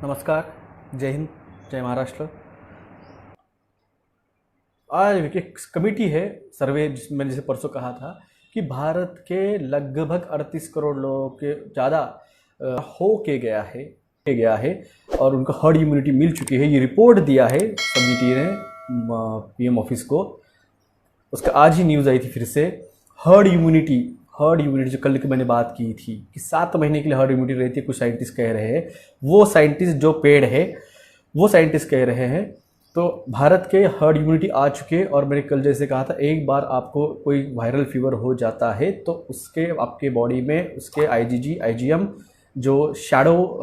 नमस्कार, जय हिंद, जय महाराष्ट्र। आज एक कमेटी है, सर्वे जिसमें मैंने जैसे परसों कहा था कि भारत के लगभग 38 करोड़ लोगों के ज़्यादा हो के गया है और उनको हर्ड इम्यूनिटी मिल चुकी है। ये रिपोर्ट दिया है कमेटी ने पीएम ऑफिस को। उसका आज ही न्यूज़ आई थी फिर से। हर्ड इम्यूनिटी जो कल की मैंने बात की थी कि 7 महीने के लिए हर्ड इम्यूनिटी रहती है, कुछ साइंटिस्ट कह रहे हैं। वो साइंटिस्ट जो पेड है वो साइंटिस्ट कह रहे हैं। तो भारत के हर्ड इम्यूनिटी आ चुके, और मैंने कल जैसे कहा था, एक बार आपको कोई वायरल फीवर हो जाता है तो उसके आपके बॉडी में उसके आईजीजी आईजीएम जो शैडो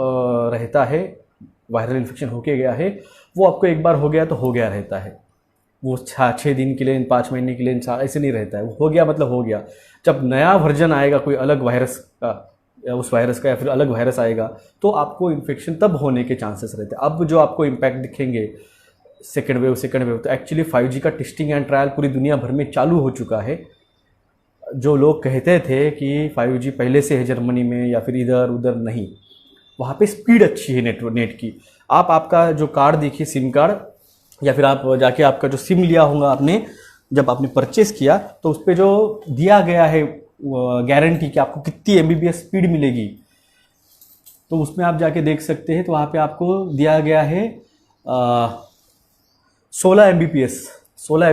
रहता है, वायरल इन्फेक्शन होके गया है, वो आपको एक बार हो गया तो हो गया रहता है। वो 6 दिन के लिए, 5 महीने के लिए ऐसे नहीं रहता है। वो हो गया मतलब हो गया। जब नया वर्जन आएगा कोई अलग वायरस का, या उस वायरस का, या फिर अलग वायरस आएगा, तो आपको इन्फेक्शन तब होने के चांसेस रहते हैं। अब जो आपको इम्पैक्ट दिखेंगे सेकेंड वेव, तो एक्चुअली 5G का टेस्टिंग एंड ट्रायल पूरी दुनिया भर में चालू हो चुका है। जो लोग कहते थे कि 5G पहले से है जर्मनी में या फिर इधर उधर, नहीं, वहाँ पे स्पीड अच्छी है नेट की। आपका जो कार्ड देखिए, सिम कार्ड, या फिर आप जाके आपका जो सिम लिया होगा आपने, जब आपने परचेस किया तो उस पर जो दिया गया है गारंटी कि आपको कितनी MBPS स्पीड मिलेगी, तो उसमें आप जाके देख सकते हैं। तो वहाँ पे आपको दिया गया है 16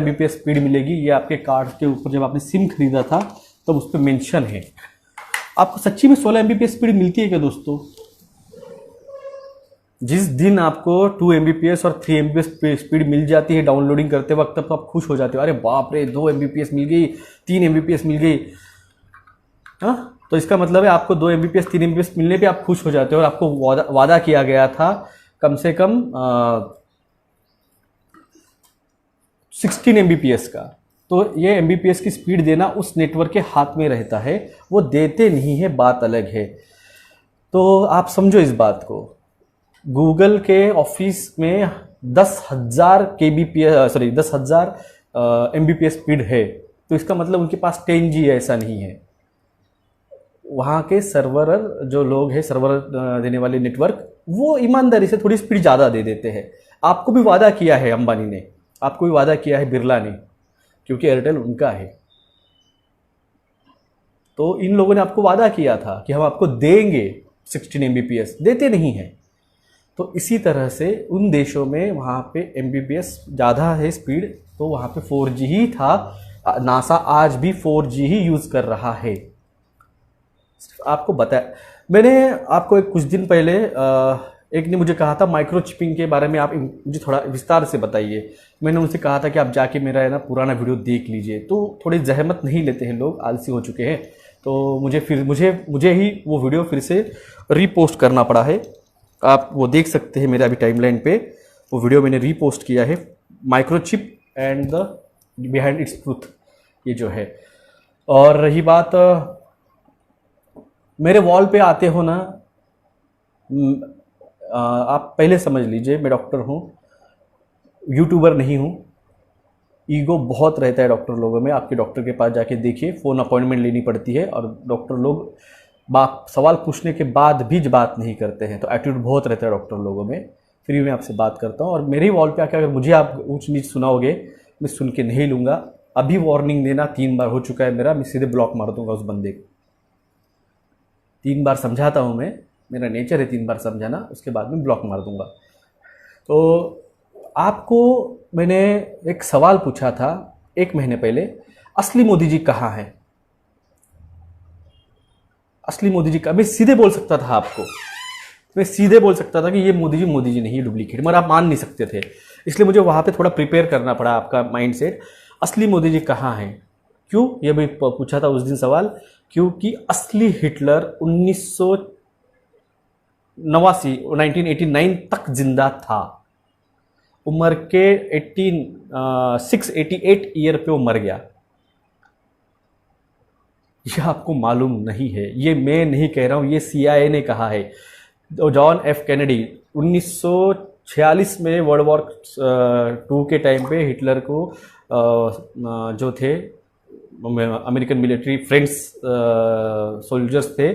MBPS स्पीड मिलेगी। ये आपके कार्ड के ऊपर जब आपने सिम खरीदा था तब उस पर मेंशन है। आपको सच्ची में 16 MBPS स्पीड मिलती है क्या दोस्तों? जिस दिन आपको 2 MBPS और 3 MBPS स्पीड मिल जाती है डाउनलोडिंग करते वक्त, तब तो आप खुश हो जाते हो, अरे बाप रे 2 MBPS मिल गई, 3 MBPS मिल गई। हाँ, तो इसका मतलब है आपको 2 MBPS 3 MBPS मिलने पे आप खुश हो जाते हो। और आपको वादा किया गया था कम से कम 16 MBPS का। तो ये MBPS की स्पीड देना उस नेटवर्क के हाथ में रहता है, वो देते नहीं है, बात अलग है। तो आप समझो इस बात को। गूगल के ऑफिस में 10,000 MBPS स्पीड है, तो इसका मतलब उनके पास 10G है, ऐसा नहीं है। वहाँ के सर्वर जो लोग हैं, सर्वर देने वाले नेटवर्क, वो ईमानदारी से थोड़ी स्पीड ज़्यादा दे देते हैं। आपको भी वादा किया है अंबानी ने, आपको भी वादा किया है बिरला ने, क्योंकि एयरटेल उनका है। तो इन लोगों ने आपको वादा किया था कि हम आपको देंगे 16 MBPS, देते नहीं हैं। तो इसी तरह से उन देशों में वहाँ पे MBPS ज़्यादा है स्पीड, तो वहाँ पे 4G ही था। नासा आज भी 4G ही यूज़ कर रहा है। आपको बताया मैंने, आपको कुछ दिन पहले एक ने मुझे कहा था माइक्रोचिपिंग के बारे में, आप मुझे थोड़ा विस्तार से बताइए। मैंने उनसे कहा था कि आप जाके मेरा है ना पुराना वीडियो देख लीजिए। तो थोड़ी जहमत नहीं लेते हैं लोग, आलसी हो चुके हैं। तो मुझे ही वो वीडियो फिर से रीपोस्ट करना पड़ा है। आप वो देख सकते हैं मेरे अभी टाइमलाइन पे, वो वीडियो मैंने रीपोस्ट किया है, microchip and the behind its truth, ये जो है। और रही बात, मेरे वॉल पे आते हो ना, आप पहले समझ लीजिए मैं डॉक्टर हूँ, यूट्यूबर नहीं हूँ। ईगो बहुत रहता है डॉक्टर लोगों में। आपके डॉक्टर के पास जाके देखिए, फ़ोन अपॉइंटमेंट लेनी पड़ती है, और डॉक्टर लोग सवाल पूछने के बाद भी बात नहीं करते हैं। तो एटीट्यूड बहुत रहता है डॉक्टर लोगों में। फ्री में आपसे बात करता हूँ, और मेरे ही वॉल पे आकर अगर मुझे आप ऊंच नीच सुनाओगे, मैं सुन के नहीं लूँगा। अभी वार्निंग देना 3 बार हो चुका है मेरा, मैं सीधे ब्लॉक मार दूंगा उस बंदे को। 3 बार समझाता हूँ मैं, मेरा नेचर है 3 बार समझाना, उसके बाद में ब्लॉक मार दूंगा। तो आपको मैंने एक सवाल पूछा था 1 महीने पहले, असली मोदी जी कहाँ हैं? असली मोदी जी का मैं सीधे बोल सकता था आपको, मैं सीधे बोल सकता था कि ये मोदी जी नहीं, ये डुप्लीकेट, मगर आप मान नहीं सकते थे। इसलिए मुझे वहाँ पे थोड़ा प्रिपेयर करना पड़ा आपका माइंडसेट। असली मोदी जी कहाँ हैं? क्यों ये मैं पूछा था उस दिन सवाल, क्योंकि असली हिटलर 1989 तक जिंदा था। उम्र के 688 ईयर पे वो मर गया। यह आपको मालूम नहीं है, ये मैं नहीं कह रहा हूँ, ये CIA ने कहा है। जॉन F कैनेडी 1946 में वर्ल्ड वॉर 2 के टाइम पे हिटलर को जो थे अमेरिकन मिलिट्री फ्रेंड्स सोल्जर्स थे,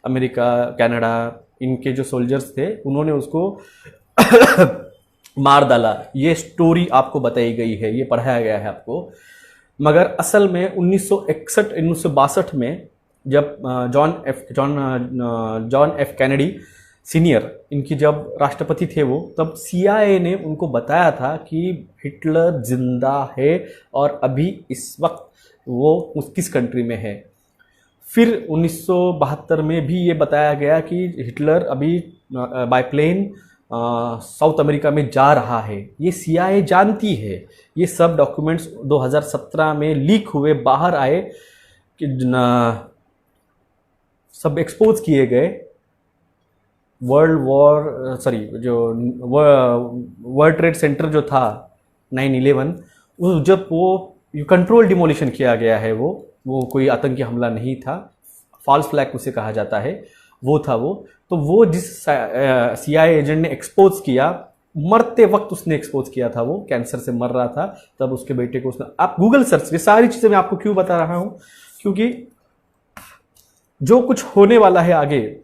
अमेरिका, कनाडा, इनके जो सोल्जर्स थे उन्होंने उसको मार डाला। ये स्टोरी आपको बताई गई है, ये पढ़ाया गया है आपको। मगर असल में 1961-1962 में जब जॉन एफ कैनेडी सीनियर इनकी जब राष्ट्रपति थे वो, तब CIA ने उनको बताया था कि हिटलर जिंदा है और अभी इस वक्त वो किस कंट्री में है। फिर 1972 में भी ये बताया गया कि हिटलर अभी बाय प्लेन साउथ अमेरिका में जा रहा है। ये CIA जानती है। ये सब डॉक्यूमेंट्स 2017 में लीक हुए, बाहर आए कि सब एक्सपोज किए गए। वर्ल्ड ट्रेड सेंटर जो था 9/11, जब वो कंट्रोल डिमोलिशन किया गया है, वो कोई आतंकी हमला नहीं था, फॉल्स फ्लैग उसे कहा जाता है, वो था वो। तो वो जिस CIA एजेंट ने एक्सपोज किया, मरते वक्त उसने एक्सपोज किया था, वो कैंसर से मर रहा था, तब उसके बेटे को उसने, आप गूगल सर्च, ये सारी चीज़ें मैं आपको क्यों बता रहा हूँ, क्योंकि जो कुछ होने वाला है आगे,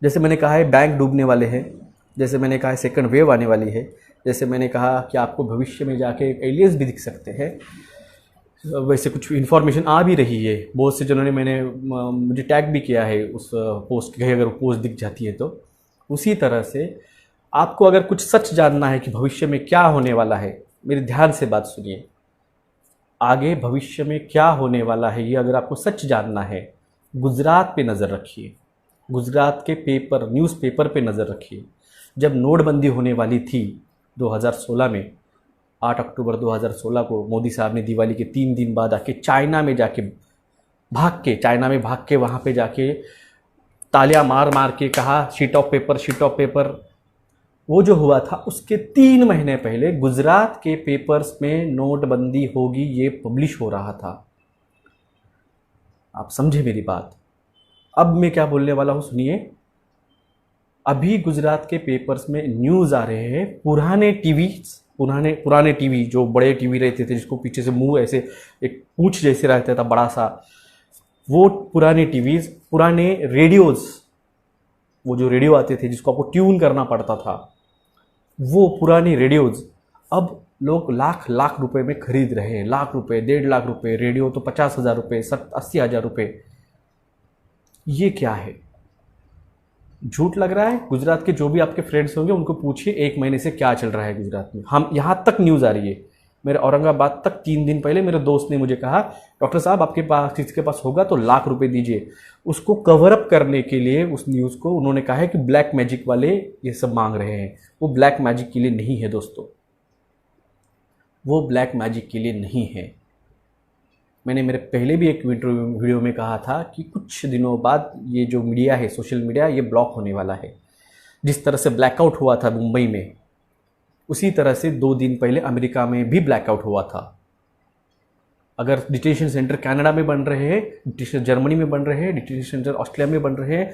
जैसे मैंने कहा है बैंक डूबने वाले हैं, जैसे मैंने कहा है सेकंड वेव आने वाली है, जैसे मैंने कहा कि आपको भविष्य में जाके एलियंस भी दिख सकते हैं, वैसे कुछ इन्फॉर्मेशन आ भी रही है। बहुत से जिन्होंने मुझे टैग भी किया है उस पोस्ट के, अगर पोस्ट दिख जाती है तो। उसी तरह से आपको अगर कुछ सच जानना है कि भविष्य में क्या होने वाला है, मेरे ध्यान से बात सुनिए। आगे भविष्य में क्या होने वाला है ये अगर आपको सच जानना है, गुजरात पे नज़र रखिए, गुजरात के पेपर, न्यूज़पेपर पे नज़र रखिए। जब नोटबंदी होने वाली थी 2016 में, 8 अक्टूबर 2016 को मोदी साहब ने दिवाली के 3 दिन बाद आके चाइना में भाग के वहाँ पे जाके तालियां मार मार के कहा शीट ऑफ पेपर। वो जो हुआ था उसके 3 महीने पहले गुजरात के पेपर्स में नोटबंदी होगी ये पब्लिश हो रहा था। आप समझे मेरी बात। अब मैं क्या बोलने वाला हूँ सुनिए। अभी गुजरात के पेपर्स में न्यूज़ आ रहे हैं, पुराने टीवी जो बड़े टीवी रहते थे, जिसको पीछे से मुंह ऐसे एक पूंछ जैसे रहता था बड़ा सा, वो पुराने टीवीज, पुराने रेडियोज, वो जो रेडियो आते थे जिसको आपको ट्यून करना पड़ता था, वो पुराने रेडियोज अब लोग लाख रुपए में खरीद रहे हैं। लाख रुपए, 1.5 लाख रुपए, रेडियो तो 50,000 रुपये, 80,000 रुपये। ये क्या है? झूठ लग रहा है? गुजरात के जो भी आपके फ्रेंड्स होंगे उनको पूछिए 1 महीने से क्या चल रहा है गुजरात में। हम यहाँ तक न्यूज़ आ रही है, मेरे औरंगाबाद तक 3 दिन पहले मेरे दोस्त ने मुझे कहा, डॉक्टर साहब आपके पास किसके पास होगा तो लाख रुपए दीजिए। उसको कवर अप करने के लिए उस न्यूज़ को उन्होंने कहा है कि ब्लैक मैजिक वाले ये सब मांग रहे हैं। वो ब्लैक मैजिक के लिए नहीं है दोस्तों, वो ब्लैक मैजिक के लिए नहीं है। मैंने मेरे पहले भी एक वीडियो में कहा था कि कुछ दिनों बाद ये जो मीडिया है, सोशल मीडिया, ये ब्लॉक होने वाला है। जिस तरह से ब्लैकआउट हुआ था मुंबई में, उसी तरह से 2 दिन पहले अमेरिका में भी ब्लैकआउट हुआ था। अगर डिटेंशन सेंटर कनाडा में बन रहे हैं, डिटेंशन जर्मनी में बन रहे हैं, डिटेंशन सेंटर ऑस्ट्रेलिया में बन रहे हैं,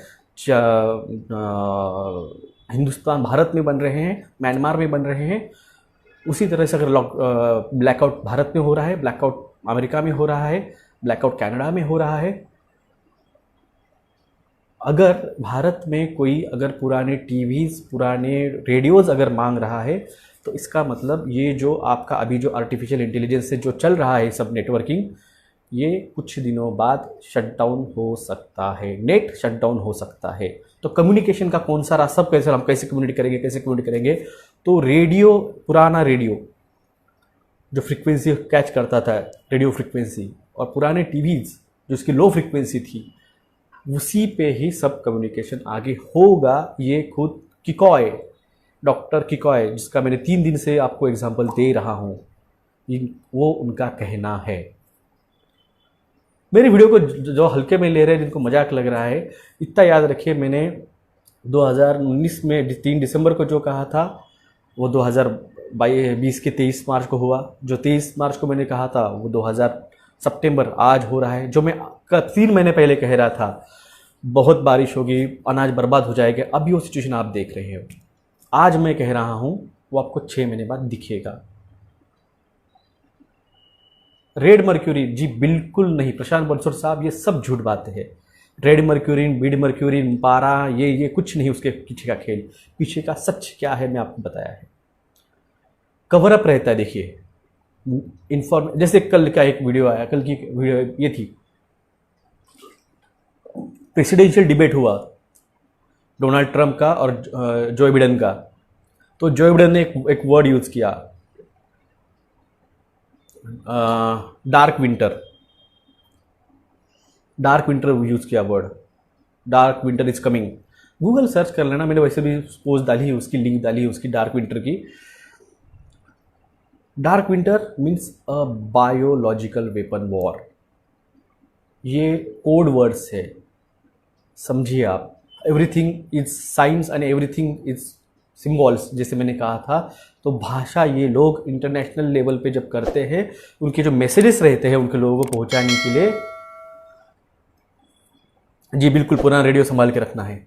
हिंदुस्तान भारत में बन रहे हैं, म्यांमार में बन रहे हैं, उसी तरह से अगर ब्लैकआउट भारत में हो रहा है, ब्लैकआउट अमेरिका में हो रहा है, ब्लैकआउट कनाडा में हो रहा है। अगर भारत में कोई अगर पुराने टीवीज़, पुराने रेडियोज़ अगर मांग रहा है, तो इसका मतलब ये जो आपका अभी जो आर्टिफिशियल इंटेलिजेंस से जो चल रहा है सब नेटवर्किंग, ये कुछ दिनों बाद शटडाउन हो सकता है, नेट शटडाउन हो सकता है। तो कम्युनिकेशन का कौन सा रास्ता, हम कैसे कम्युनिकेट करेंगे? तो रेडियो, पुराना रेडियो जो फ्रीक्वेंसी कैच करता था, रेडियो फ्रीक्वेंसी, और पुराने टीवीज़ जो इसकी लो फ्रीक्वेंसी थी, उसी पे ही सब कम्युनिकेशन आगे होगा। ये खुद किकॉय, डॉक्टर किकॉय, जिसका मैंने 3 दिन से आपको एग्जांपल दे रहा हूँ, वो उनका कहना है। मेरी वीडियो को जो हल्के में ले रहे हैं, जिनको मजाक लग रहा है, इतना याद रखिए, मैंने 2019 में 3 दिसंबर को जो कहा था, वो 2020 के 23 मार्च को हुआ। जो 23 मार्च को मैंने कहा था, वो 2000 सितंबर आज हो रहा है। जो मैं 3 महीने पहले कह रहा था बहुत बारिश होगी, अनाज बर्बाद हो जाएगा, अभी वो सिचुएशन आप देख रहे हो। आज मैं कह रहा हूँ वो आपको 6 महीने बाद दिखेगा। रेड मर्क्यूरी, जी बिल्कुल नहीं प्रशांत बंसोड़ साहब, ये सब झूठ बातें है। रेड मर्क्यूरिन, बीड मर्क्यूरिन, पारा, ये कुछ नहीं उसके पीछे का खेल। पीछे का सच क्या है मैं आपको बताया है। कवर अप रहता है। देखिए जैसे कल का एक वीडियो आया, कल की वीडियो ये थी, प्रेसिडेंशियल डिबेट हुआ डोनाल्ड ट्रंप का और जो बिडेन का। तो जो बिडेन ने एक वर्ड यूज किया, डार्क विंटर यूज किया word, dark winter is coming. Google search कर लेना, मैंने वैसे भी पोस्ट डाली है उसकी, लिंक डाली है उसकी, डार्क विंटर की। Dark winter means a biological weapon war. ये कोड वर्ड्स है, समझिए आप। Everything is science and everything is symbols, जैसे मैंने कहा था। तो भाषा ये लोग इंटरनेशनल लेवल पे जब करते हैं, उनके जो मैसेजेस रहते हैं उनके लोगों को पहुंचाने के लिए, जी बिल्कुल पुराना रेडियो संभाल के रखना है।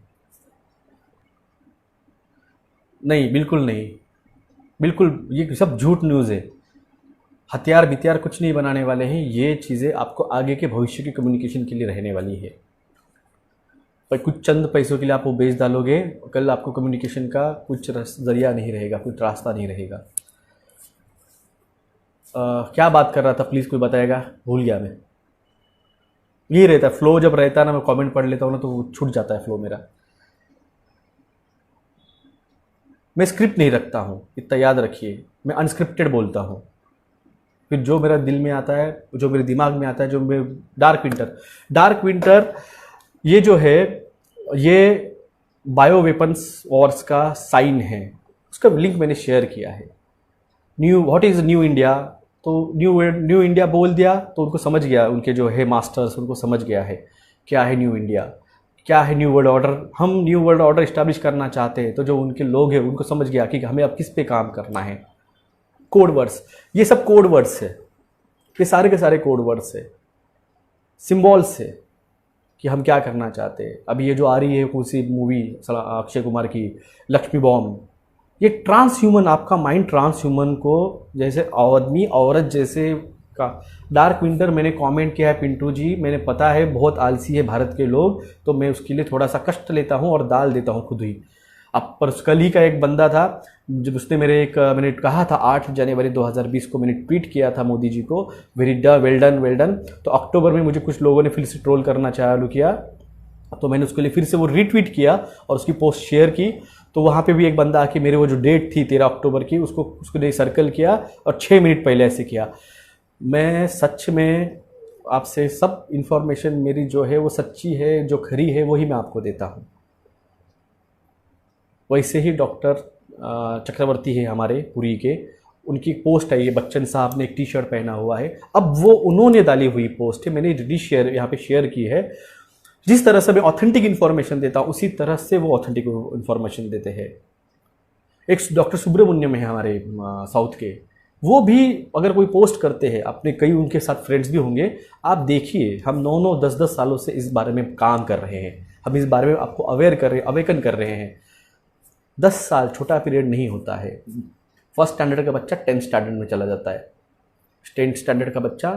नहीं, बिल्कुल नहीं, बिल्कुल ये सब झूठ न्यूज़ है। हथियार बिथियार कुछ नहीं बनाने वाले हैं। ये चीज़ें आपको आगे के भविष्य की कम्युनिकेशन के लिए रहने वाली है। पर कुछ चंद पैसों के लिए आप वो बेच डालोगे, कल आपको कम्युनिकेशन का कुछ जरिया नहीं रहेगा, कुछ रास्ता नहीं रहेगा। क्या बात कर रहा था प्लीज़ कोई बताएगा, भूल गया मैं। ये रहता है फ्लो, जब रहता है ना मैं कमेंट पढ़ लेता हूँ ना तो वो छूट जाता है फ्लो मेरा। मैं स्क्रिप्ट नहीं रखता हूँ, इतना याद रखिए। मैं अनस्क्रिप्टेड बोलता हूँ, फिर जो मेरा दिल में आता है, जो मेरे दिमाग में आता है, जो मैं डार्क विंटर ये जो है, ये बायो वेपन्स वॉर्स का साइन है। उसका लिंक मैंने शेयर किया है। व्हाट इज़ न्यू इंडिया, तो न्यू इंडिया बोल दिया तो उनको समझ गया, उनके जो है मास्टर्स, उनको समझ गया है क्या है न्यू इंडिया, क्या है न्यू वर्ल्ड ऑर्डर। हम न्यू वर्ल्ड ऑर्डर इस्टेब्लिश करना चाहते हैं, तो जो उनके लोग हैं उनको समझ गया कि हमें अब किस पे काम करना है। कोड वर्ड्स, ये सब कोड वर्ड्स है, ये सारे के सारे कोड वर्ड्स है, सिम्बॉल्स है कि हम क्या करना चाहते हैं। अभी ये जो आ रही है उसी मूवी अक्षय कुमार की लक्ष्मी बॉम्ब, ये ट्रांस ह्यूमन, आपका माइंड ट्रांस ह्यूमन को जैसे आदमी औरत जैसे का। डार्क विंटर मैंने कमेंट किया है पिंटू जी, मैंने पता है बहुत आलसी है भारत के लोग, तो मैं उसके लिए थोड़ा सा कष्ट लेता हूँ और डाल देता हूँ खुद ही। अब पर कल ही का एक बंदा था जब उसने मैंने कहा था 8 जनवरी 2020 को मैंने ट्वीट किया था मोदी जी को, वेल डन। तो अक्टूबर में मुझे कुछ लोगों ने फिर से ट्रोल करना चालू किया, तो मैंने उसके लिए फिर से वो रीट्वीट किया और उसकी पोस्ट शेयर की। तो वहाँ पे भी एक बंदा आके मेरे वो जो डेट थी 13 अक्टूबर की, उसको लिए सर्कल किया और 6 मिनट पहले ऐसे किया। मैं सच में आपसे सब इन्फॉर्मेशन मेरी जो है वो सच्ची है, जो खरी है वही मैं आपको देता हूँ। वैसे ही डॉक्टर चक्रवर्ती है हमारे पुरी के, उनकी पोस्ट है, ये बच्चन साहब ने एक टी शर्ट पहना हुआ है। अब वो उन्होंने डाली हुई पोस्ट है, मैंने यहाँ पे शेयर की है। जिस तरह से मैं ऑथेंटिक इन्फॉर्मेशन देता हूँ उसी तरह से वो ऑथेंटिक इन्फॉर्मेशन देते हैं। एक डॉक्टर सुब्रमण्यम है हमारे साउथ के, वो भी अगर कोई पोस्ट करते हैं, अपने कई उनके साथ फ्रेंड्स भी होंगे, आप देखिए हम 9-9 10-10 सालों से इस बारे में काम कर रहे हैं, हम इस बारे में आपको अवेकन कर रहे हैं। 10 साल छोटा पीरियड नहीं होता है। फर्स्ट स्टैंडर्ड का बच्चा 10th स्टैंडर्ड में चला जाता है, 10th स्टैंडर्ड का बच्चा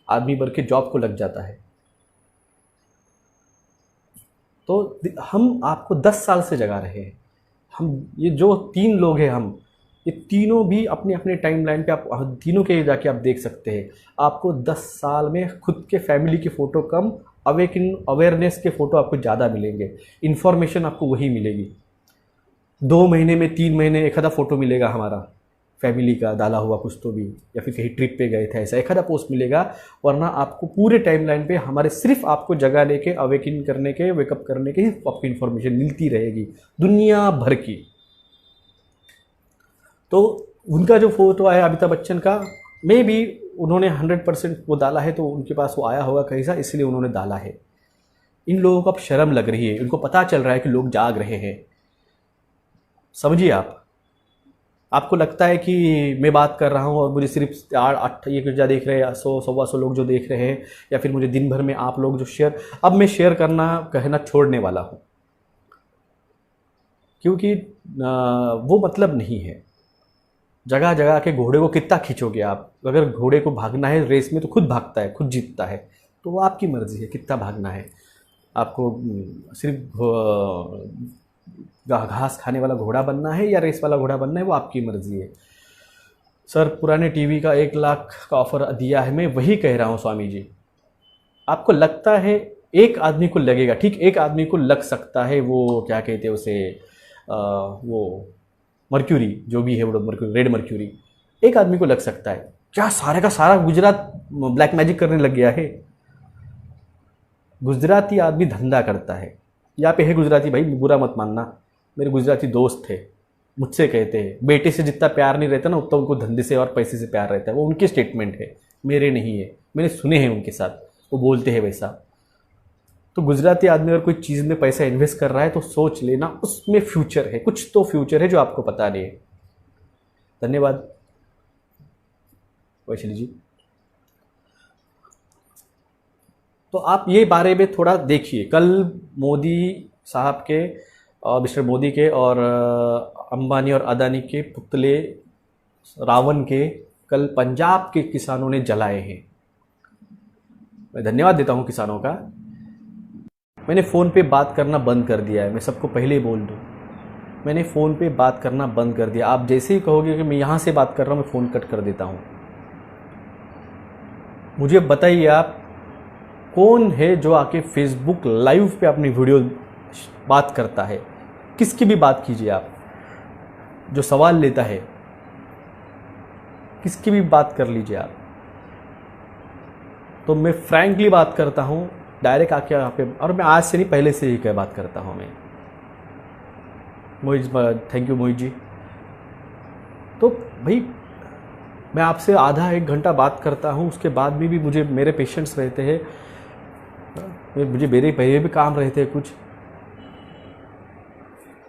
आदमी बन के जॉब को लग जाता है। तो हम आपको 10 साल से जगा रहे हैं। हम ये जो 3 लोग हैं, हम ये तीनों भी अपने अपने टाइमलाइन पे आप तीनों के जाके आप देख सकते हैं। आपको 10 साल में खुद के फैमिली की फ़ोटो कम, अवेयरनेस के फ़ोटो आपको ज़्यादा मिलेंगे, इन्फॉर्मेशन आपको वही मिलेगी। 2 महीने में 3 महीने एक आधा फ़ोटो मिलेगा हमारा फैमिली का डाला हुआ कुछ तो भी, या फिर कहीं ट्रिप पे गए थे ऐसा एक आधा पोस्ट मिलेगा। वरना आपको पूरे टाइमलाइन पे हमारे सिर्फ आपको जगह लेके अवेकिन करने के, वेकअप करने के आपको इन्फॉर्मेशन मिलती रहेगी दुनिया भर की। तो उनका जो फोटो आया अमिताभ बच्चन का, मे बी उन्होंने 100% वो डाला है, तो उनके पास वो आया होगा कहीं सा, इसलिए उन्होंने डाला है। इन लोगों को अब शर्म लग रही है, उनको पता चल रहा है कि लोग जाग रहे हैं। समझिए आपको लगता है कि मैं बात कर रहा हूँ और मुझे सिर्फ 8 ये कुछ देख रहे हैं, 100-125 लोग जो देख रहे हैं, या फिर मुझे दिन भर में आप लोग जो शेयर, अब मैं शेयर कहना छोड़ने वाला हूँ, क्योंकि वो मतलब नहीं है। जगह जगह के घोड़े को कितना खींचोगे आप? अगर घोड़े को भागना है रेस में तो खुद भागता है, खुद जीतता है, तो वो आपकी मर्जी है कितना भागना है। आपको सिर्फ घास खाने वाला घोड़ा बनना है या रेस वाला घोड़ा बनना है, वो आपकी मर्जी है। सर पुराने टीवी का 1 लाख का ऑफर दिया है, मैं वही कह रहा हूँ स्वामी जी। आपको लगता है एक आदमी को लगेगा, ठीक, एक आदमी को लग सकता है वो क्या कहते हैं उसे, वो मर्क्यूरी जो भी है, वो मर्क्यूरी, रेड मर्क्यूरी, एक आदमी को लग सकता है। क्या सारे का सारा गुजरात ब्लैक मैजिक करने लग गया है? गुजराती आदमी धंधा करता है। यहाँ पे है गुजराती भाई, बुरा मत मानना, मेरे गुजराती दोस्त थे, मुझसे कहते हैं बेटे से जितना प्यार नहीं रहता ना, उतना उनको धंधे से और पैसे से प्यार रहता है। वो उनके स्टेटमेंट है, मेरे नहीं है, मैंने सुने हैं उनके साथ, वो बोलते हैं वैसा। तो गुजराती आदमी अगर कोई चीज़ में पैसा इन्वेस्ट कर रहा है तो सोच लेना उसमें फ्यूचर है, कुछ तो फ्यूचर है जो आपको पता नहीं है। धन्यवाद वैशाली जी। तो आप ये बारे में थोड़ा देखिए, कल मोदी साहब के, मिस्टर मोदी के और अंबानी और अदानी के पुतले रावण के कल पंजाब के किसानों ने जलाए हैं। मैं धन्यवाद देता हूँ किसानों का। मैंने फ़ोन पे बात करना बंद कर दिया है, मैं सबको पहले ही बोल दूँ, मैंने फ़ोन पे बात करना बंद कर दिया। आप जैसे ही कहोगे कि मैं यहाँ से बात कर रहा हूँ, मैं फ़ोन कट कर देता हूँ। मुझे बताइए आप कौन है जो आके फेसबुक लाइव पे अपनी वीडियो बात करता है? किसकी भी बात कीजिए आप, जो सवाल लेता है, किसकी भी बात कर लीजिए आप। तो मैं फ्रैंकली बात करता हूँ, डायरेक्ट आके यहाँ पे, और मैं आज से नहीं पहले से ही क्या बात करता हूँ मैं। मोहित, थैंक यू मोहित जी। तो भाई मैं आपसे आधा 1 घंटा बात करता हूँ, उसके बाद भी मुझे मेरे पेशेंट्स रहते हैं, मुझे मेरे पहले भी काम रहते हैं कुछ।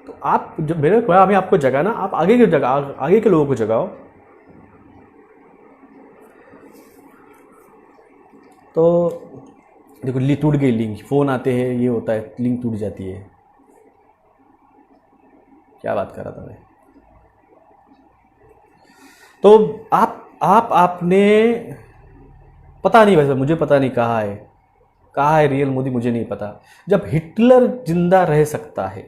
तो आप जब मेरे को हमें आपको जगाना, आप आगे के आगे के लोगों को जगाओ। तो देखो टूट गई लिंक, फ़ोन आते हैं, ये होता है, लिंक टूट जाती है। क्या बात कर रहा था मैं? तो आपने पता नहीं, वैसे मुझे पता नहीं कहाँ है रियल मोदी, मुझे नहीं पता। जब हिटलर जिंदा रह सकता है,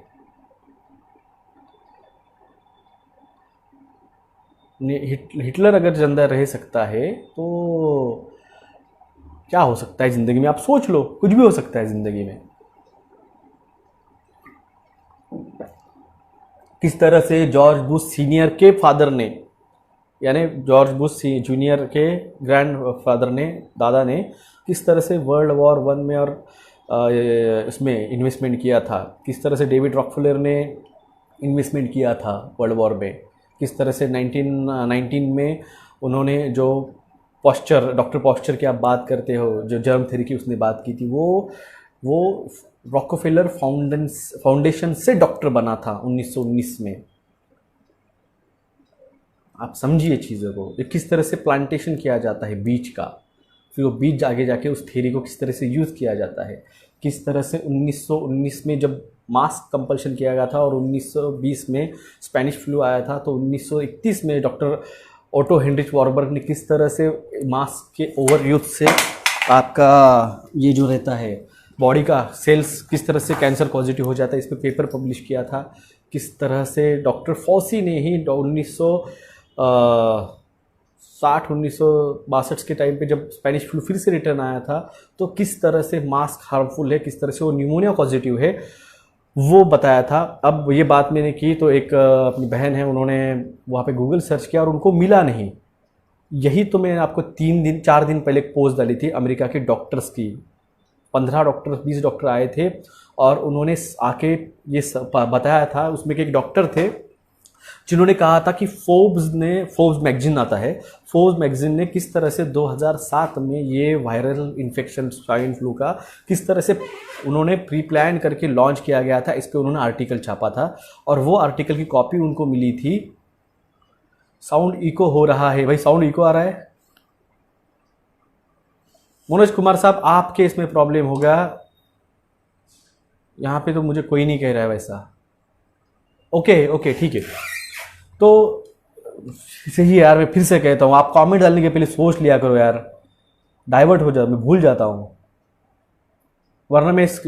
हिटलर अगर जिंदा रह सकता है तो क्या हो सकता है ज़िंदगी में? आप सोच लो, कुछ भी हो सकता है ज़िंदगी में। किस तरह से जॉर्ज बुश सीनियर के फादर ने, यानी जॉर्ज बुश जूनियर के ग्रैंड फादर ने, दादा ने, किस तरह से वर्ल्ड वॉर 1 में और इसमें इन्वेस्टमेंट किया था, किस तरह से डेविड रॉकफेलर ने इन्वेस्टमेंट किया था वर्ल्ड वॉर में, किस तरह से 1919 में उन्होंने जो पॉस्चर, डॉक्टर पॉस्चर की आप बात करते हो, जो जर्म थेरेपी की उसने बात की थी, वो रॉकफेलर फाउंडेशन से डॉक्टर बना था 1919 में। आप समझिए चीज़ों को, ये किस तरह से प्लांटेशन किया जाता है बीज का, फिर वो बीज आगे जाके उस थेरी को किस तरह से यूज़ किया जाता है, किस तरह से 1919 में जब मास्क कंपल्शन किया गया था और 1920 में स्पेनिश फ्लू आया था, तो 1931 में डॉक्टर ओटो हेनरिच वॉरबर्ग ने किस तरह से मास्क के ओवर यूज से आपका ये जो रहता है बॉडी का सेल्स किस तरह से कैंसर पॉजिटिव हो जाता है, इस पर पेपर पब्लिश किया था। किस तरह से डॉक्टर फॉसी ने ही 1962 के टाइम पे जब स्पेनिश फ्लू फिर से रिटर्न आया था, तो किस तरह से मास्क हार्मफुल है, किस तरह से वो न्यूमोनिया पॉजिटिव है, वो बताया था। अब ये बात मैंने की तो एक अपनी बहन है, उन्होंने वहाँ पे गूगल सर्च किया और उनको मिला नहीं। यही तो मैंने आपको 4 दिन पहले एक पोस्ट डाली थी अमेरिका के डॉक्टर्स की। 15 डॉक्टर 20 डॉक्टर आए थे और उन्होंने आके ये बताया था। उसमें के एक डॉक्टर थे जिन्होंने कहा था कि फोर्ब्स मैगजीन आता है, फोर्ब्स मैगजीन ने किस तरह से 2007 में ये वायरल इन्फेक्शन स्वाइन फ्लू का किस तरह से उन्होंने प्री प्लान करके लॉन्च किया गया था, इस पर उन्होंने आर्टिकल छापा था और वो आर्टिकल की कॉपी उनको मिली थी। साउंड इको हो रहा है भाई, साउंड इको आ रहा है। मनोज कुमार साहब, आपके इसमें प्रॉब्लम होगा, यहाँ पे तो मुझे कोई नहीं कह रहा है वैसा। ओके ठीक है। तो सही यार, मैं फिर से कहता हूँ, आप कमेंट डालने के पहले सोच लिया करो यार, डाइवर्ट हो जाता, मैं भूल जाता हूँ। वरना मैं इस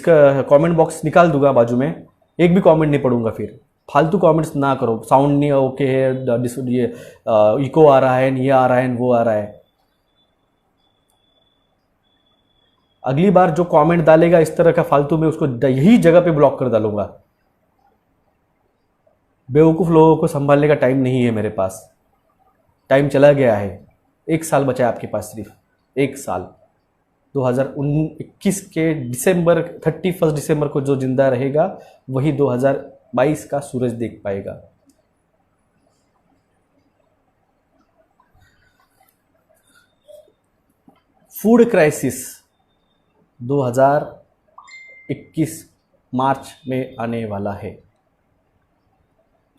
कमेंट बॉक्स निकाल दूंगा बाजू में, एक भी कमेंट नहीं पढ़ूंगा। फिर फालतू कमेंट्स ना करो, साउंड नहीं ओके है, ये इको आ रहा है, ये आ रहा है, वो आ रहा है। अगली बार जो कमेंट डालेगा इस तरह का फालतू में, उसको यही जगह पे ब्लॉक कर डालूंगा। बेवकूफ़ लोगों को संभालने का टाइम नहीं है मेरे पास, टाइम चला गया है। 1 साल बचा है आपके पास, सिर्फ 1 साल। 2021 के दिसंबर 31 दिसंबर को जो जिंदा रहेगा वही 2022 का सूरज देख पाएगा। फूड क्राइसिस 2021 मार्च में आने वाला है,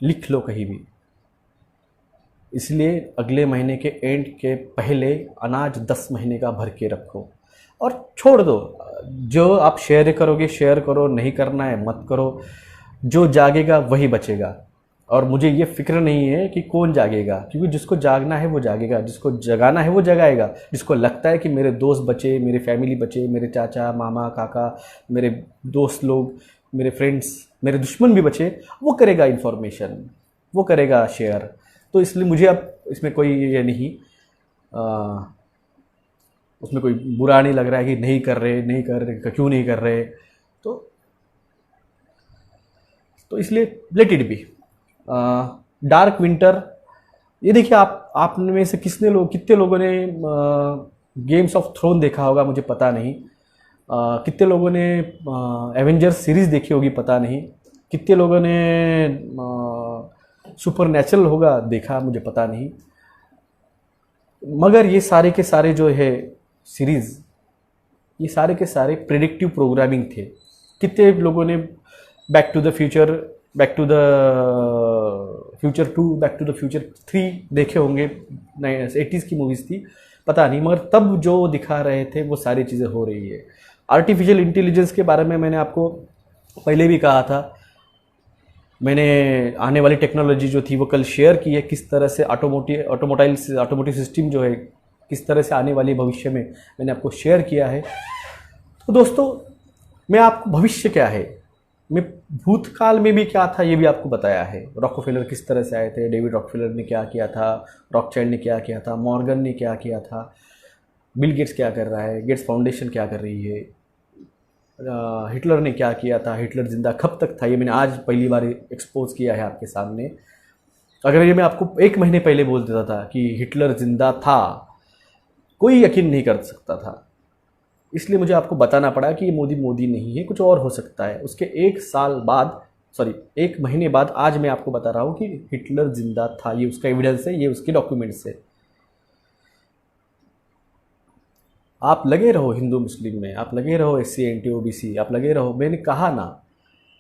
लिख लो कहीं भी। इसलिए अगले महीने के एंड के पहले अनाज 10 महीने का भर के रखो और छोड़ दो। जो आप शेयर करोगे शेयर करो, नहीं करना है मत करो। जो जागेगा वही बचेगा। और मुझे ये फिक्र नहीं है कि कौन जागेगा, क्योंकि जिसको जागना है वो जागेगा, जिसको जगाना है वो जगाएगा। जिसको लगता है कि मेरे दोस्त बचे, मेरे फैमिली बचे, मेरे चाचा मामा काका, मेरे दोस्त लोग, मेरे फ्रेंड्स, मेरे दुश्मन भी बचे, वो करेगा इन्फॉर्मेशन, वो करेगा शेयर। तो इसलिए मुझे अब इसमें कोई ये नहीं, उसमें कोई बुरा नहीं लग रहा है कि नहीं कर रहे, क्यों नहीं कर रहे। तो इसलिए let it be. Dark winter, ये देखिए, आप में से कितने लोगों ने गेम्स ऑफ थ्रोन देखा होगा, मुझे पता नहीं। कितने लोगों ने एवेंजर्स सीरीज़ देखी होगी, पता नहीं। कितने लोगों ने सुपर नेचुरल होगा देखा, मुझे पता नहीं। मगर ये सारे के सारे जो है सीरीज़, ये सारे के सारे प्रेडिक्टिव प्रोग्रामिंग थे। कितने लोगों ने Back to the Future 2, Back to the Future 3 देखे होंगे, 80s की मूवीज़ थी, पता नहीं। मगर तब जो दिखा रहे थे वो सारी चीज़ें हो रही है। आर्टिफिशियल इंटेलिजेंस के बारे में मैंने आपको पहले भी कहा था। मैंने आने वाली टेक्नोलॉजी जो थी वो कल शेयर की है, किस तरह से ऑटोमोटिव सिस्टम जो है किस तरह से आने वाली भविष्य में मैंने आपको शेयर किया है। तो दोस्तों, मैं आपको भविष्य क्या है, मैं भूतकाल में भी क्या था ये भी आपको बताया है। रॉकफेलर किस तरह से आए थे, डेविड रॉकफेलर ने क्या किया था, रॉकचाइल्ड ने क्या किया था, मॉर्गन ने क्या किया था, बिल गेट्स क्या कर रहा है, गेट्स फाउंडेशन क्या कर रही है, हिटलर ने क्या किया था, हिटलर जिंदा कब तक था, ये मैंने आज पहली बार एक्सपोज किया है आपके सामने। अगर ये मैं आपको 1 महीने पहले बोल देता था कि हिटलर जिंदा था, कोई यकीन नहीं कर सकता था। इसलिए मुझे आपको बताना पड़ा कि ये मोदी नहीं है, कुछ और हो सकता है। उसके 1 महीने बाद आज मैं आपको बता रहा हूँ कि हिटलर जिंदा था। ये उसका एविडेंस है, ये उसके डॉक्यूमेंट्स है। आप लगे रहो हिंदू मुस्लिम में, आप लगे रहो SC NT OBC, आप लगे रहो। मैंने कहा ना,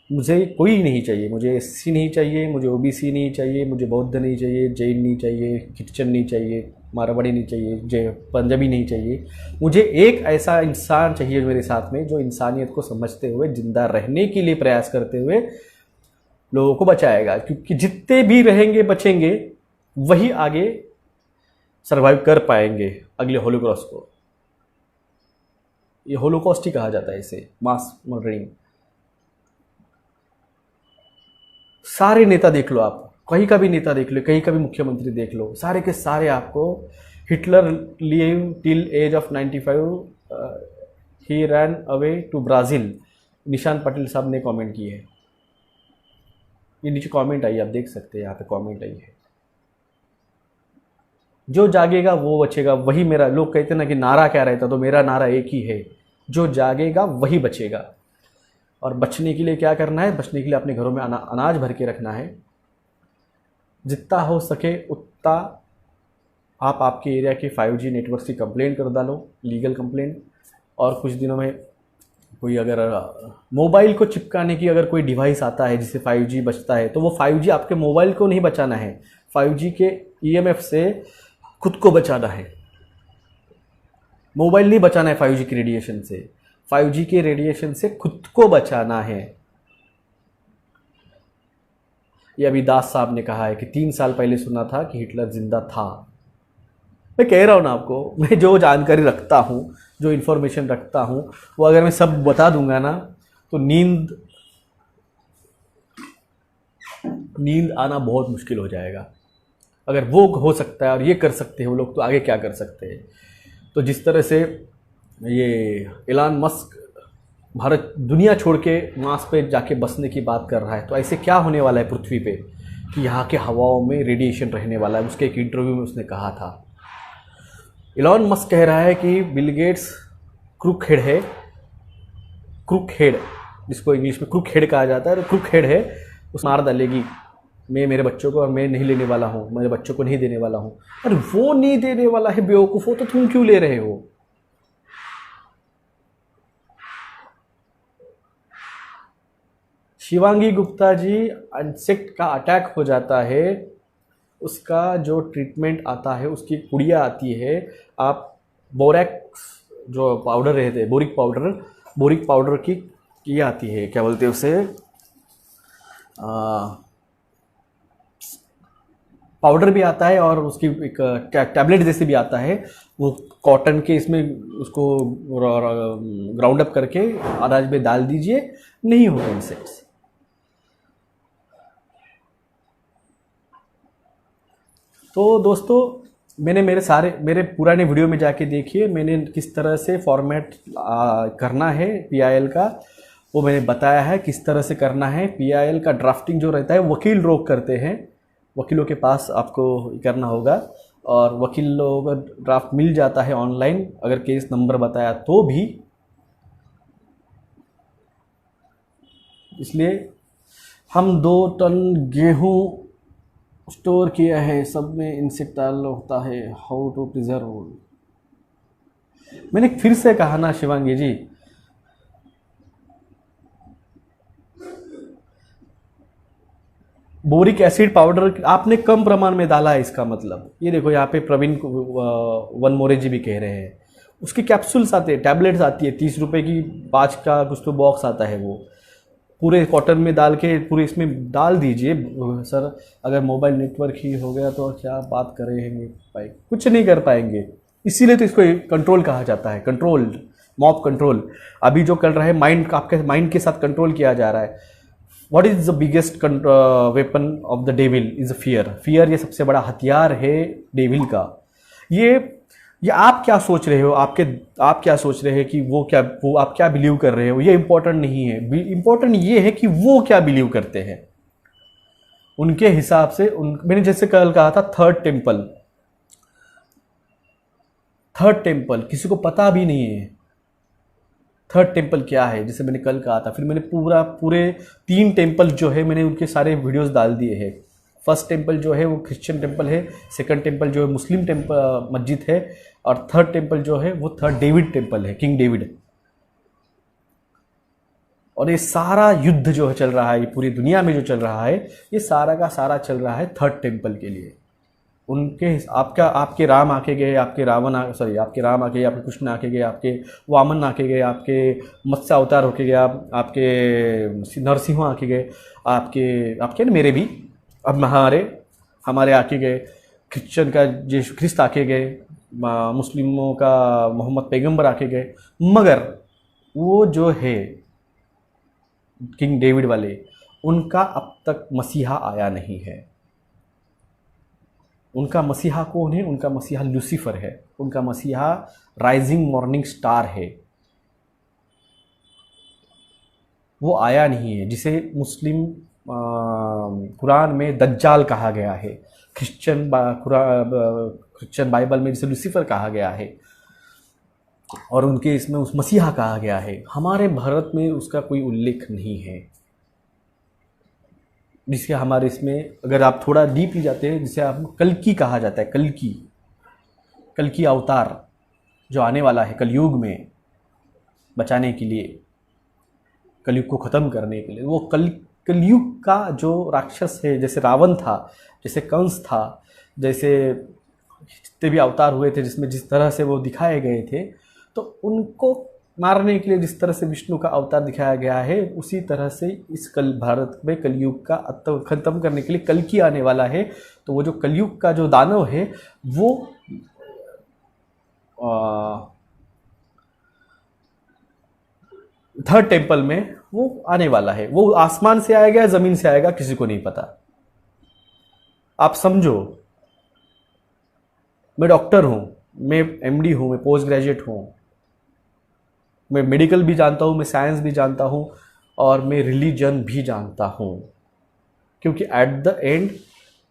मुझे कोई नहीं चाहिए, मुझे SC नहीं चाहिए, मुझे OBC नहीं चाहिए, मुझे बौद्ध नहीं चाहिए, जैन नहीं चाहिए, क्रिश्चियन नहीं चाहिए, मारवाड़ी नहीं चाहिए, पंजाबी नहीं चाहिए। मुझे एक ऐसा इंसान चाहिए मेरे साथ में जो इंसानियत को समझते हुए, जिंदा रहने के लिए प्रयास करते हुए लोगों को बचाएगा। क्योंकि जितने भी रहेंगे बचेंगे वही आगे सर्वाइव कर पाएंगे अगले होलोकॉस्ट को। ये होलोकॉस्ट ही कहा जाता है इसे, मास मर्डरिंग। सारे नेता देख लो आप, कहीं का भी नेता देख लो, कहीं का भी मुख्यमंत्री देख लो, सारे के सारे आपको Hitler live till age of 95, he ran away to Brazil. Nishan Patil साहब ने कमेंट की है, ये नीचे कमेंट आई है, आप देख सकते हैं, यहाँ पे कमेंट आई है। जो जागेगा वो बचेगा, वही मेरा, लोग कहते हैं ना कि नारा क्या रहता, तो मेरा नारा एक ही है, जो जागेगा वही बचेगा। और बचने के लिए क्या करना है, बचने के लिए अपने घरों में अनाज भर के रखना है। जितना हो सके उतना आप आपके एरिया के 5G नेटवर्क से कंप्लेंट कर डालो, लीगल कंप्लेंट। और कुछ दिनों में कोई अगर मोबाइल को चिपकाने की अगर कोई डिवाइस आता है जिससे 5G बचता है, तो वो 5G आपके मोबाइल को नहीं बचाना है, 5G के EMF से खुद को बचाना है। मोबाइल नहीं बचाना है 5G के रेडिएशन से, 5G के रेडिएशन से खुद को बचाना है। ये अभी दास साहब ने कहा है कि 3 साल पहले सुना था कि हिटलर जिंदा था। मैं कह रहा हूँ ना आपको, मैं जो जानकारी रखता हूँ जो इन्फॉर्मेशन रखता हूँ वो अगर मैं सब बता दूंगा ना तो नींद आना बहुत मुश्किल हो जाएगा। अगर वो हो सकता है और ये कर सकते हैं वो लोग, तो आगे क्या कर सकते हैं। तो जिस तरह से ये एलन मस्क भारत दुनिया छोड़ के मार्स पे जाके बसने की बात कर रहा है, तो ऐसे क्या होने वाला है पृथ्वी पे कि यहाँ के हवाओं में रेडिएशन रहने वाला है। उसके एक इंटरव्यू में उसने कहा था। एलन मस्क कह रहा है कि बिल गेट्स क्रूकहेड है, क्रूकहेड जिसको इंग्लिश में क्रूकहेड कहा जाता है, तो क्रूकहेड है, उस मार डालेगी मैं मेरे बच्चों को, और मैं नहीं लेने वाला हूँ, मेरे बच्चों को नहीं देने वाला हूँ। अरे वो नहीं देने वाला है बेवकूफ़ो, तो तुम क्यों ले रहे हो। शिवांगी गुप्ता जी, इंसेक्ट का अटैक हो जाता है, उसका जो ट्रीटमेंट आता है, उसकी पुड़िया आती है, आप बोरैक्स जो पाउडर रहते हैं, बोरिक पाउडर की ये आती है, क्या बोलते हैं उसे, पाउडर भी आता है और उसकी एक टैबलेट जैसे भी आता है, वो कॉटन के इसमें उसको ग्राउंड अप करके अनाज में डाल दीजिए, नहीं होगा इंसेक्ट्स। तो दोस्तों मैंने मेरे पुराने वीडियो में जाके देखिए, मैंने किस तरह से फॉर्मेट करना है पीआईएल का, वो मैंने बताया है किस तरह से करना है। पीआईएल का ड्राफ्टिंग जो रहता है वकील लोग करते हैं, वकीलों के पास आपको करना होगा, और वकीलों का ड्राफ्ट मिल जाता है ऑनलाइन, अगर केस नंबर बताया तो भी। इसलिए हम 2 टन गेहूं स्टोर किया है, सब में इंसेक्ट होता है, हाउ टू प्रिजर्व। मैंने फिर से कहा ना शिवांगी जी, बोरिक एसिड पाउडर आपने कम प्रमाण में डाला है, इसका मतलब ये देखो यहाँ पे प्रवीण वन मोरे जी भी कह रहे हैं, उसके कैप्सूल्स आते हैं, टैबलेट्स आती है 30 रुपए की 5 का कुछ तो बॉक्स आता है, वो पूरे कॉटन में डाल के पूरे इसमें डाल दीजिए। सर अगर मोबाइल नेटवर्क ही हो गया तो क्या बात करेंगे भाई, कुछ नहीं कर पाएंगे। इसीलिए तो इसको कंट्रोल कहा जाता है, कंट्रोल्ड मॉब कंट्रोल। अभी जो कर रहा है माइंड, आपके माइंड के साथ कंट्रोल किया जा रहा है। What is the biggest weapon of the devil is fear. Fear ये सबसे बड़ा हथियार है डेविल का। ये आप क्या सोच रहे हो, आप क्या सोच रहे हैं कि वो आप क्या बिलीव कर रहे हो, ये इंपॉर्टेंट नहीं है। इंपॉर्टेंट ये है कि वो क्या बिलीव करते हैं, उनके हिसाब से। मैंने जैसे कल कहा था थर्ड टेम्पल किसी को पता भी नहीं है थर्ड टेम्पल क्या है, जैसे मैंने कल कहा था। फिर मैंने पूरे 3 टेम्पल जो है मैंने उनके सारे वीडियोस डाल दिए हैं। फर्स्ट टेम्पल जो है वो क्रिश्चियन टेम्पल है, सेकंड टेम्पल जो है मुस्लिम टेम्पल मस्जिद है, और थर्ड टेम्पल जो है वो थर्ड डेविड टेम्पल है, किंग डेविड। और ये सारा युद्ध जो है चल रहा है, ये पूरी दुनिया में जो चल रहा है, ये सारा का सारा चल रहा है थर्ड टेम्पल के लिए। उनके आपके राम आके गए, आपके आपके राम आके गए, आपके कृष्ण आके गए, आपके वामन आके गए, आपके मत्स्य अवतार होके गया, आपके नरसिंह आके गए, आपके मेरे भी अब हमारे आके गए, क्रिश्चियन का यीशु ख्रिस्त आके गए, मुस्लिमों का मोहम्मद पैगंबर आके गए, मगर वो जो है किंग डेविड वाले, उनका अब तक मसीहा आया नहीं है। उनका मसीहा कौन है? उनका मसीहा लूसीफर है, उनका मसीहा राइजिंग मॉर्निंग स्टार है। वो आया नहीं है, जिसे मुस्लिम कुरान में दज्जाल कहा गया है, क्रिश्चियन बाइबल में जिसे लूसीफर कहा गया है, और उनके इसमें उस मसीहा कहा गया है। हमारे भारत में उसका कोई उल्लेख नहीं है, जिसके हमारे इसमें अगर आप थोड़ा डीपली जाते हैं, जिसे आप कल्कि कहा जाता है, कल्कि अवतार जो आने वाला है कलयुग में बचाने के लिए, कलयुग को ख़त्म करने के लिए। वो कलयुग का जो राक्षस है, जैसे रावण था, जैसे कंस था, जैसे जितने भी अवतार हुए थे, जिसमें जिस तरह से वो दिखाए गए थे, तो उनको मारने के लिए जिस तरह से विष्णु का अवतार दिखाया गया है, उसी तरह से इस भारत में कलयुग का ख़त्म करने के लिए कल्कि आने वाला है। तो वो जो कलयुग का जो दानव है, वो थर्ड टेम्पल में वो आने वाला है। वो आसमान से आएगा या जमीन से आएगा किसी को नहीं पता। आप समझो, मैं डॉक्टर हूं, मैं एमडी हूं, मैं पोस्ट ग्रेजुएट हूं, मैं मेडिकल भी जानता हूं, मैं साइंस भी जानता हूं, और मैं रिलीजन भी जानता हूं। क्योंकि एट द एंड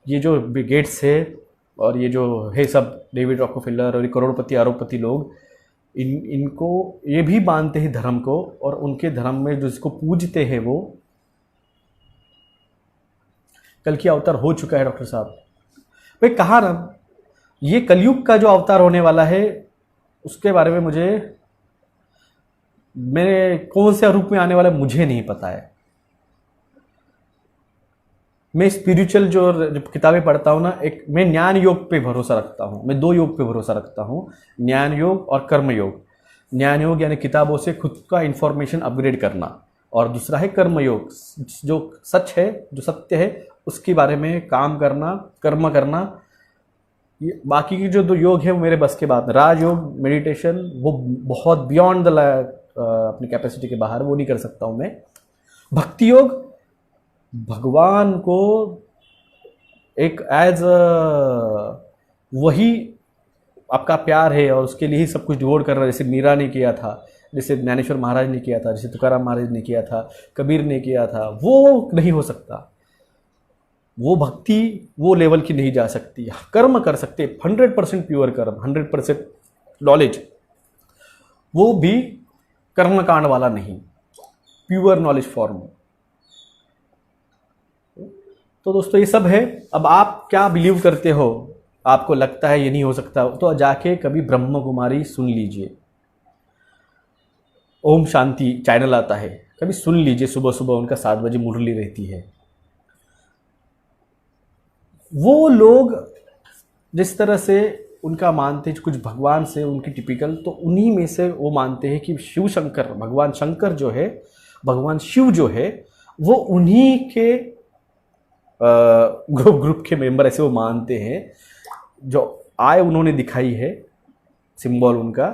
ये जो गेट्स है और ये जो है सब डेविड रॉकफेलर और ये करोड़पति अरबपति लोग, इनको ये भी मानते हैं धर्म को, और उनके धर्म में जिसको पूजते हैं वो कल की अवतार हो चुका है। डॉक्टर साहब, भाई कहा ना, ये कलयुग का जो अवतार होने वाला है उसके बारे में मुझे, मेरे कौन से रूप में आने वाला मुझे नहीं पता है। मैं स्पिरिचुअल जो किताबें पढ़ता हूँ ना, एक मैं ज्ञान योग पे भरोसा रखता हूँ। मैं दो योग पे भरोसा रखता हूँ, ज्ञान योग और कर्म योग। ज्ञान योग यानी किताबों से खुद का इंफॉर्मेशन अपग्रेड करना, और दूसरा है कर्म योग, जो सच है, जो सत्य है उसके बारे में काम करना, कर्म करना। ये बाकी की जो दो योग है वो मेरे बस के बात। राजयोग, मेडिटेशन, वो बहुत बियॉन्ड द अपनी कैपेसिटी के बाहर, वो नहीं कर सकता हूँ मैं। भक्ति योग, भगवान को एक एज वही आपका प्यार है और उसके लिए ही सब कुछ डिवोट कर रहा है, जैसे मीरा ने किया था, जैसे ज्ञानेश्वर महाराज ने किया था, जैसे तुकाराम महाराज ने किया था, कबीर ने किया था। वो नहीं हो सकता, वो भक्ति वो लेवल की नहीं जा सकती। कर्म कर सकते, 100% प्योर कर्म, 100% नॉलेज, वो भी कर्मकांड वाला नहीं, प्योर नॉलेज फॉर्म। तो दोस्तों ये सब है। अब आप क्या बिलीव करते हो? आपको लगता है ये नहीं हो सकता, तो जाके कभी ब्रह्म कुमारी सुन लीजिए। ओम शांति चैनल आता है, कभी सुन लीजिए। सुबह सुबह उनका 7 बजे मुरली रहती है। वो लोग जिस तरह से उनका मानते हैं कुछ भगवान से उनकी टिपिकल, तो उन्हीं में से वो मानते हैं कि शिव शंकर, भगवान शंकर जो है, भगवान शिव जो है, वो उन्हीं के ग्रुप के मेंबर, ऐसे वो मानते हैं। जो आय उन्होंने दिखाई है, सिंबल उनका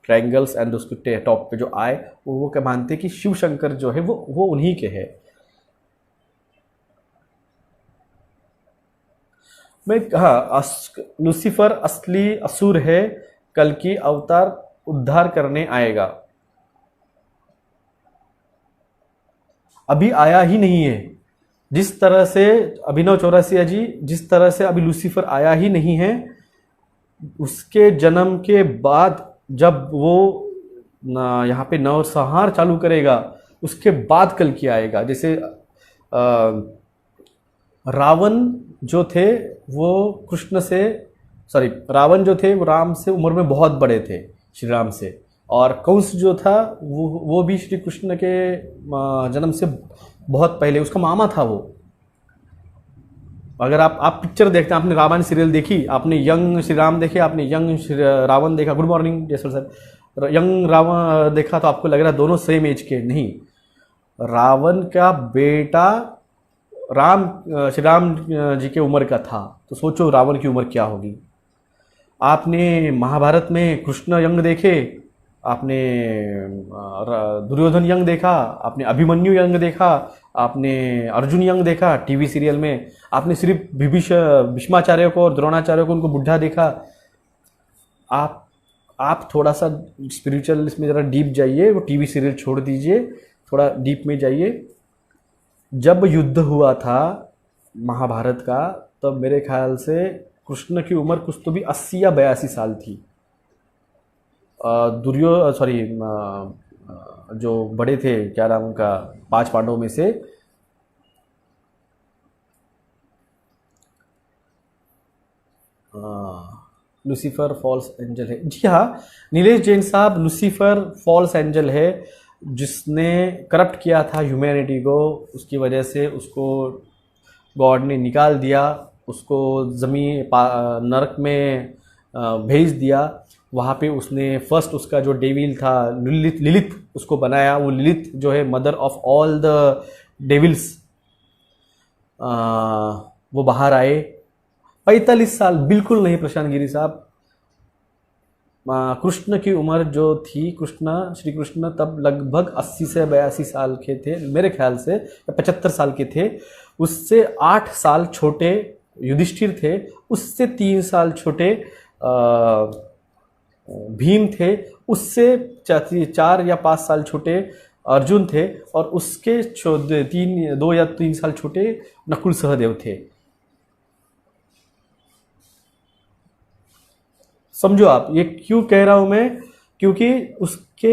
ट्रायंगल्स एंड उसके टॉप पे जो आय, वो क्या मानते हैं कि शिव शंकर जो है वो उन्हीं के है। मैं कहा लूसीफर असली असुर है, कल की अवतार उद्धार करने आएगा। अभी आया ही नहीं है। जिस तरह से अभिनव चौरसिया जी, जिस तरह से अभी लूसीफर आया ही नहीं है, उसके जन्म के बाद जब वो यहाँ पे नरसंहार चालू करेगा, उसके बाद कल की आएगा। जैसे रावण जो थे वो कृष्ण से, सॉरी, रावण जो थे वो राम से उम्र में बहुत बड़े थे, श्री राम से। और कंस जो था वो भी श्री कृष्ण के जन्म से बहुत पहले, उसका मामा था वो। अगर आप पिक्चर देखते हैं, आपने रावण सीरियल देखी, आपने यंग श्री राम देखे, आपने यंग रावण देखा, गुड मॉर्निंग जयसर सर, यंग रावण देखा, तो आपको लग रहा है दोनों सेम एज के। नहीं, रावण का बेटा राम श्री राम जी के उम्र का था, तो सोचो रावण की उम्र क्या होगी। आपने महाभारत में कृष्ण यंग देखे, आपने दुर्योधन यंग देखा, आपने अभिमन्यु यंग देखा, आपने अर्जुन यंग देखा टीवी सीरियल में, आपने सिर्फ भीष्माचार्य को और द्रोणाचार्य को उनको बुढ़ा देखा। आप थोड़ा सा स्पिरिचुअल इसमें ज़रा डीप जाइए, वो टीवी सीरियल छोड़ दीजिए, थोड़ा डीप में जाइए। जब युद्ध हुआ था महाभारत का, तब मेरे ख्याल से कृष्ण की उम्र कुछ तो भी 80 या 82 साल थी। जो बड़े थे, क्या नाम उनका, 5 पांडवों में से, लूसीफर फॉल्स एंजल है। जी हाँ, नीलेश जैन साहब, लूसीफर फॉल्स एंजल है, जिसने करप्ट किया था ह्यूमैनिटी को। उसकी वजह से उसको गॉड ने निकाल दिया, उसको ज़मीन नरक में भेज दिया। वहाँ पे उसने फर्स्ट उसका जो डेविल था लिलिथ उसको बनाया। वो लिलिथ जो है mother of all the devils, वो बाहर आए। 45 साल बिल्कुल नहीं प्रशांत गिरी साहब, कृष्ण की उम्र जो थी, श्री कृष्ण तब लगभग 80 से 82 साल के थे मेरे ख्याल से, या 75 साल के थे। उससे 8 साल छोटे युधिष्ठिर थे, उससे 3 साल छोटे भीम थे, उससे 4 या 5 साल छोटे अर्जुन थे, और उसके 2 या 3 साल छोटे नकुल सहदेव थे। समझो आप, ये क्यों कह रहा हूं मैं, क्योंकि उसके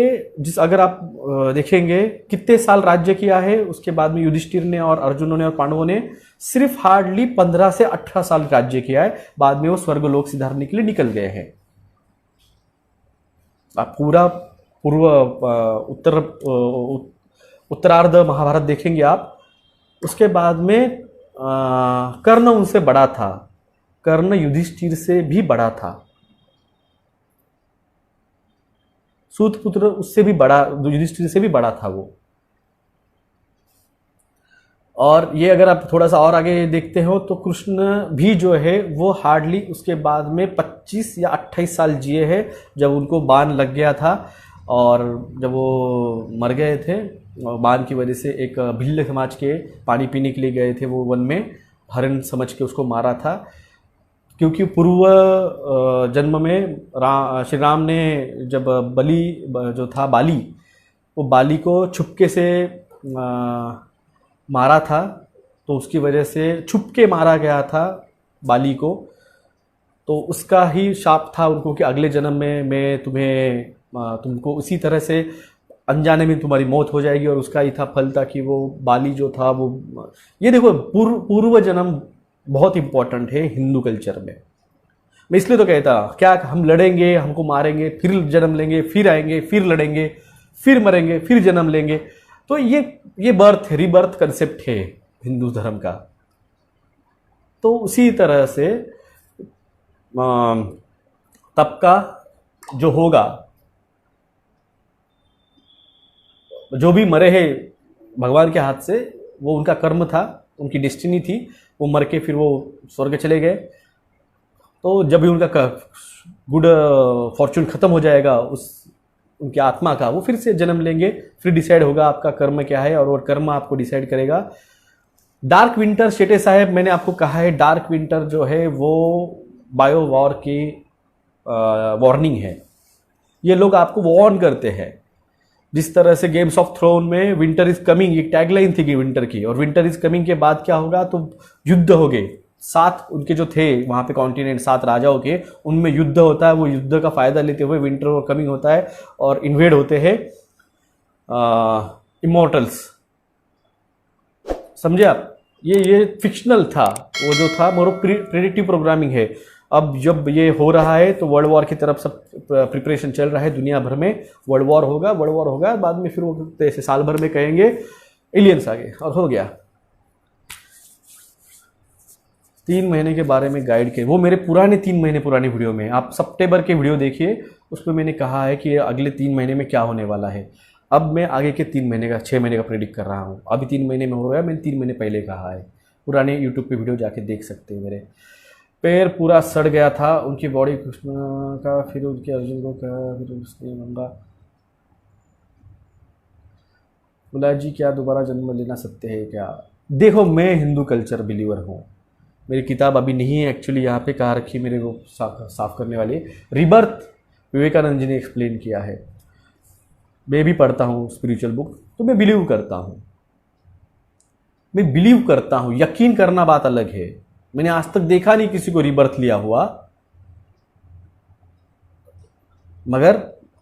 अगर आप देखेंगे कितने साल राज्य किया है उसके बाद में युधिष्ठिर ने और अर्जुनों ने और पांडवों ने, सिर्फ हार्डली 15 से 18 साल राज्य किया है। बाद में वो स्वर्गलोक सिधारने के लिए निकल गए हैं। आप पूरा पूर्व उत्तरार्ध महाभारत देखेंगे आप, उसके बाद में कर्ण उनसे बड़ा था, कर्ण युधिष्ठिर से भी बड़ा था, सूतपुत्र उससे भी बड़ा, युधिष्ठिर से भी बड़ा था वो। और ये अगर आप थोड़ा सा और आगे देखते हो तो कृष्ण भी जो है वो हार्डली उसके बाद में 25 या 28 साल जिए हैं, जब उनको बाण लग गया था और जब वो मर गए थे बाण की वजह से। एक भिल्ल समाज के पानी पीने के लिए गए थे वो वन में, हरण समझ के उसको मारा था, क्योंकि पूर्व जन्म में श्री राम ने जब बलि जो था बाली, वो बाली को छुपके से मारा था, तो उसकी वजह से छुपके मारा गया था बाली को, तो उसका ही शाप था उनको कि अगले जन्म में मैं तुमको उसी तरह से अनजाने में तुम्हारी मौत हो जाएगी, और उसका ही था फल था कि वो बाली जो था वो। ये देखो, पूर्व जन्म बहुत इंपॉर्टेंट है हिंदू कल्चर में। मैं इसलिए तो कहता, क्या हम लड़ेंगे, हमको मारेंगे, फिर जन्म लेंगे, फिर आएंगे, फिर लड़ेंगे, फिर मरेंगे, फिर जन्म लेंगे, तो ये बर्थ रिबर्थ कंसेप्ट है हिंदू धर्म का। तो उसी तरह से तब का जो होगा, जो भी मरे हैं भगवान के हाथ से, वो उनका कर्म था, उनकी डेस्टिनी थी, वो मर के फिर वो स्वर्ग चले गए। तो जब भी उनका गुड फॉर्चून खत्म हो जाएगा उनकी आत्मा का, वो फिर से जन्म लेंगे, फिर डिसाइड होगा आपका कर्म क्या है, और वो कर्म आपको डिसाइड करेगा। डार्क विंटर, शेटे साहब, मैंने आपको कहा है डार्क विंटर जो है वो बायो वॉर की वार्निंग है। ये लोग आपको वार्न करते हैं, जिस तरह से गेम्स ऑफ थ्रोन में विंटर इज कमिंग एक टैगलाइन थी कि विंटर की, और विंटर इज कमिंग के बाद क्या होगा, तो युद्ध हो गए। 7 उनके जो थे वहां पे कॉन्टिनेंट, 7 राजाओं के, उनमें युद्ध होता है। वो युद्ध का फायदा लेते हुए विंटर और कमिंग होता है, और इन्वेड होते हैं इमोर्टल्स। समझे आप? ये फिक्शनल था, वो जो था मोर प्रेडिक्टिव प्रोग्रामिंग है। अब जब ये हो रहा है तो वर्ल्ड वॉर की तरफ सब प्रिपरेशन चल रहा है दुनिया भर में। वर्ल्ड वॉर होगा, बाद में फिर वो ऐसे साल भर में कहेंगे एलियंस आ गए, और हो गया। 3 महीने के बारे में गाइड के, वो मेरे पुराने 3 महीने पुरानी वीडियो में, आप सितंबर के वीडियो देखिए, उसमें मैंने कहा है कि अगले 3 महीने में क्या होने वाला है। अब मैं आगे के 3 महीने का, 6 महीने का प्रेडिक्ट कर रहा हूँ। अभी 3 महीने में हो रहा है, मैंने 3 महीने पहले कहा है। पुराने यूट्यूब पे वीडियो जाके देख सकते हैं। मेरे पैर पूरा सड़ गया था, उनकी बॉडी कृष्ण का, फिर उनके अर्जुन को कहा, फिर उसने मांगा। बोला जी क्या दोबारा जन्म लेना सत्य है क्या? देखो, मैं हिंदू कल्चर बिलीवर हूँ। मेरी किताब अभी नहीं है एक्चुअली, यहाँ पे कहा रखी मेरे को साफ करने वाली। रिबर्थ विवेकानंद जी ने एक्सप्लेन किया है। मैं भी पढ़ता हूँ स्पिरिचुअल बुक, तो मैं बिलीव करता हूँ। यकीन करना बात अलग है। मैंने आज तक देखा नहीं किसी को रिबर्थ लिया हुआ, मगर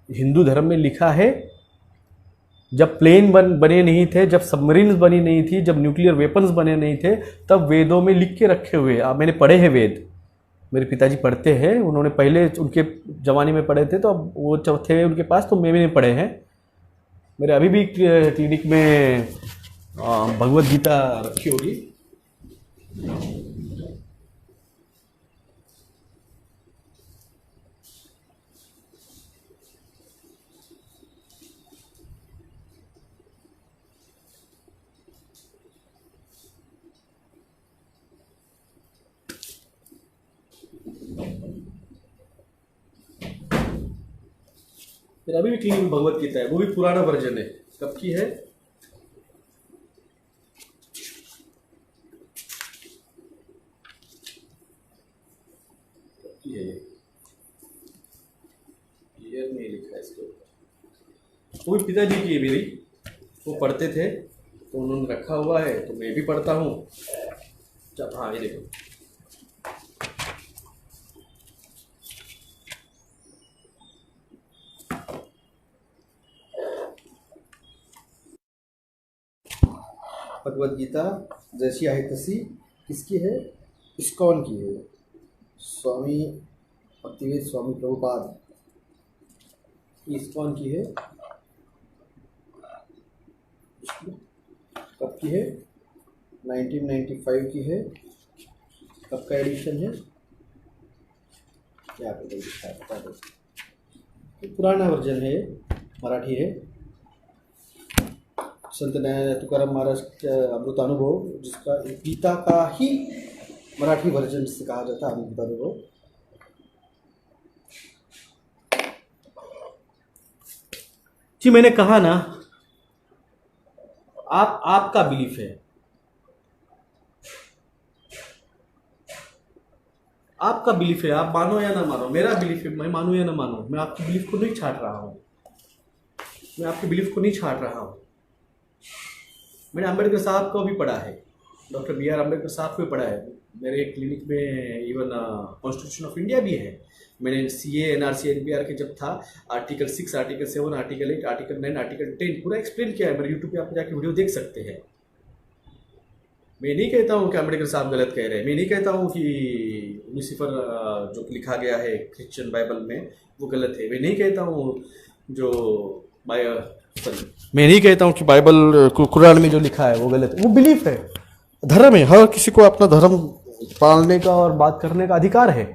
हिंदू धर्म में लिखा है, जब प्लेन बने नहीं थे, जब सबमरीन्स बनी नहीं थी, जब न्यूक्लियर वेपन्स बने नहीं थे, तब वेदों में लिख के रखे हुए। मैंने पढ़े हैं वेद, मेरे पिताजी पढ़ते हैं, उन्होंने पहले उनके ज़माने में पढ़े थे, तो अब वो जब थे उनके पास, तो मैंने पढ़े हैं। मेरे अभी भी क्लिनिक में भगवत गीता रखी होगी। फिर अभी भी क्लीनिंग भगवत गीता है, वो भी पुराना वर्जन है। कब की है? कब की है ये? क्लियर नहीं लिखा है इसके ऊपर। वो भी पिताजी की है मेरी, वो पढ़ते थे तो उन्होंने रखा हुआ है, तो मैं भी पढ़ता हूँ। जब हाँ ये देखो, भगवद गीता जैसी आहे तशी किसकी है? इस्कॉन की है, स्वामी भक्तिवेद स्वामी प्रभुपाद इस्कॉन की है। कब की है? 1995 की है। कब का एडिशन है? क्या बता दो, पुराना वर्जन है, मराठी है। संत न्याय तुकाराम महाराज अमृतानुभव, जिसका गीता का ही मराठी वर्जन से कहा जाता है अमृतानुभव। जी मैंने कहा ना, आपका बिलीफ है, आपका बिलीफ है, आप मानो या ना मानो। मेरा बिलीफ है, मैं मानूं या ना मानूं, मैं आपकी बिलीफ को नहीं छाट रहा हूं, मैं आपकी बिलीफ को नहीं छाट रहा हूं। मैंने अम्बेडकर साहब को भी पढ़ा है, डॉक्टर BR अम्बेडकर साहब को भी पढ़ा है। मेरे क्लिनिक में इवन कॉन्स्टिट्यूशन ऑफ इंडिया भी है। मैंने CA NRC NPR के जब था, article 6, article 7, article 8, article 9, article 10 पूरा एक्सप्लेन किया है। मेरे यूट्यूब पे आप जाके वीडियो देख सकते हैं। मैं नहीं कहता हूँ कि अम्बेडकर साहब गलत कह रहे हैं, मैं नहीं कहता हूँ कि लूसीफर जो लिखा गया है क्रिश्चियन बाइबल में वो गलत है। मैं नहीं कहता हूँ मैं नहीं कहता हूँ कि बाइबल कुरान में जो लिखा है वो गलत है। वो बिलीफ है, धर्म है, हर किसी को अपना धर्म पालने का और बात करने का अधिकार है।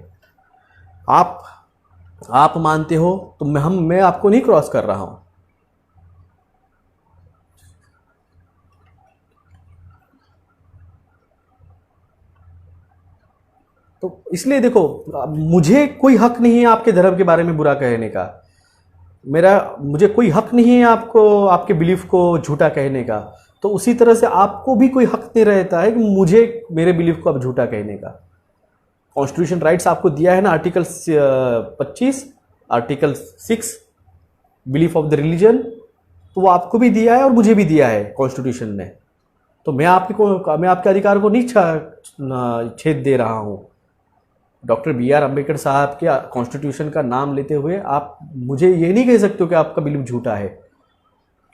आप मानते हो तो मैं आपको नहीं क्रॉस कर रहा हूं। तो इसलिए देखो, मुझे कोई हक नहीं है आपके धर्म के बारे में बुरा कहने का, मुझे कोई हक नहीं है आपको आपके बिलीफ को झूठा कहने का। तो उसी तरह से आपको भी कोई हक नहीं रहता है कि मुझे मेरे बिलीफ को अब झूठा कहने का। कॉन्स्टिट्यूशन राइट्स आपको दिया है ना, article 25, article 6 belief of the religion, तो वो आपको भी दिया है और मुझे भी दिया है कॉन्स्टिट्यूशन ने। तो मैं आपके अधिकार को नहीं छेद दे रहा हूँ। डॉक्टर BR अम्बेडकर साहब के कॉन्स्टिट्यूशन का नाम लेते हुए आप मुझे ये नहीं कह सकते हो कि आपका बिलीफ झूठा है,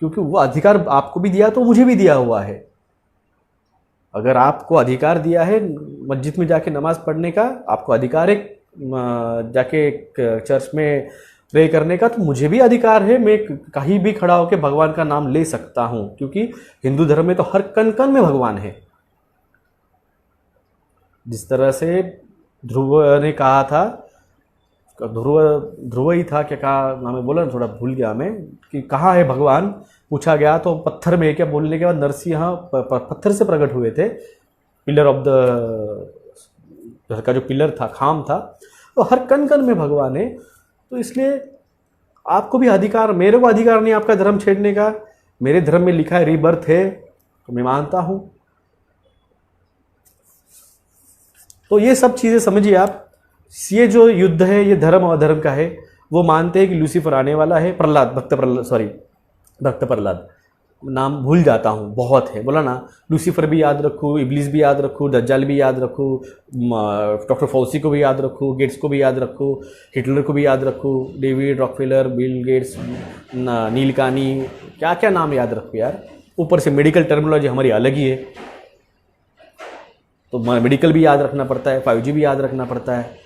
क्योंकि वो अधिकार आपको भी दिया तो मुझे भी दिया हुआ है। अगर आपको अधिकार दिया है मस्जिद में जाके नमाज पढ़ने का, आपको अधिकार है जाके चर्च में प्रे करने का, तो मुझे भी अधिकार है, मैं कहीं भी खड़ा होकर भगवान का नाम ले सकता हूं, क्योंकि हिंदू धर्म में तो हर कण कण में भगवान है। जिस तरह से ध्रुव ने कहा था, ध्रुव ही था, क्या कहा हमें बोला ना, थोड़ा भूल गया मैं, कि कहाँ है भगवान पूछा गया तो पत्थर में, क्या बोलने के बाद नरसिंह पत्थर से प्रकट हुए थे। पिलर ऑफ द घर का जो पिलर था, खाम था, तो हर कण कण में भगवान है। तो इसलिए आपको भी अधिकार, मेरे को अधिकार नहीं आपका धर्म छेड़ने का। मेरे धर्म में लिखा है रीबर्थ है, तो मैं मानता हूं। तो ये सब चीजें समझिए आप। ये जो युद्ध है ये धर्म और अधर्म का है। वो मानते हैं कि लूसीफर आने वाला है, भक्त प्रहलाद नाम भूल जाता हूँ, बहुत है बोला ना। लूसीफर भी याद रखूँ, इब्लिस भी याद रखूँ, दज्जाल भी याद रखूँ, डॉक्टर फौसी को भी याद रखूँ, गेट्स को भी याद रखूँ, हिटलर को भी याद रखूँ, डेविड रॉकफेलर, बिल गेट्स, नील कानी, क्या क्या नाम याद रखूँ यार। ऊपर से मेडिकल टर्मिनोलॉजी हमारी अलग ही है, तो मेडिकल भी याद रखना पड़ता है, 5G भी याद रखना पड़ता है,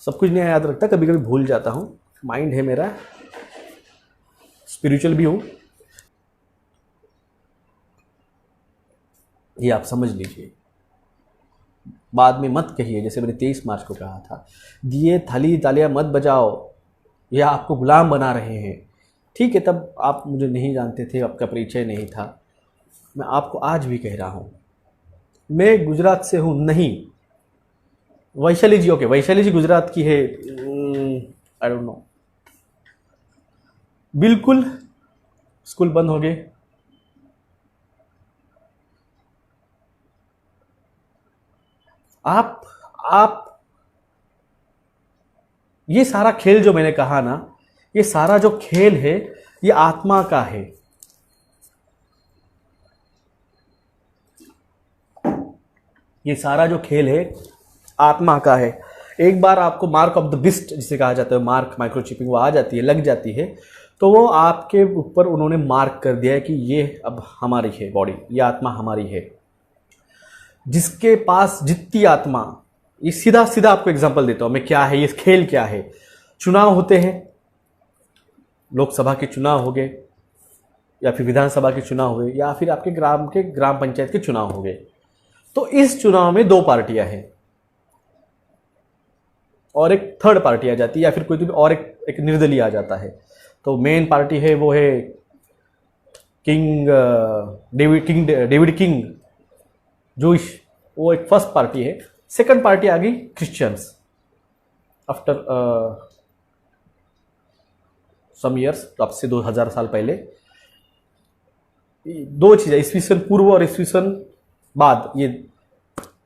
सब कुछ नहीं याद रखता, कभी कभी भूल जाता हूँ। माइंड है मेरा, स्पिरिचुअल भी हूँ, ये आप समझ लीजिए। बाद में मत कहिए, जैसे मैंने 23 मार्च को कहा था, दिए थाली तालियां मत बजाओ, यह आपको गुलाम बना रहे हैं। ठीक है, तब आप मुझे नहीं जानते थे, आपका परिचय नहीं था। मैं आपको आज भी कह रहा हूँ, मैं गुजरात से हूँ नहीं। वैशाली जी, ओके, वैशाली जी गुजरात की है, आई डोंट नो। बिल्कुल स्कूल बंद हो गए। आप आप ये सारा खेल जो मैंने कहा ना, ये सारा जो खेल है ये आत्मा का है। ये सारा जो खेल है आत्मा का है। एक बार आपको मार्क ऑफ द बिस्ट जिसे कहा जाता है, मार्क माइक्रोचिपिंग वो आ जाती है, लग जाती है, तो वो आपके ऊपर उन्होंने मार्क कर दिया है कि ये अब हमारी है बॉडी, ये आत्मा हमारी है। जिसके पास जितनी आत्मा, ये सीधा सीधा आपको एग्जांपल देता हूं मैं, क्या है ये खेल, क्या है। चुनाव होते हैं, लोकसभा के चुनाव हो गए, या फिर विधानसभा के चुनाव हुए, या फिर आपके ग्राम पंचायत के चुनाव हो गए। तो इस चुनाव में दो पार्टियां हैं और एक थर्ड पार्टी आ जाती है, या फिर कोई तो और एक निर्दलीय आ जाता है। तो मेन पार्टी है वो है डेविड किंग जूइश, वो एक फर्स्ट पार्टी है। सेकंड पार्टी आ गई क्रिश्चियंस आफ्टर सम ईयर्स, तो अब से 2000 साल पहले। दो चीज़ें, ईस्वीसन पूर्व और ईस्वीसन बाद, ये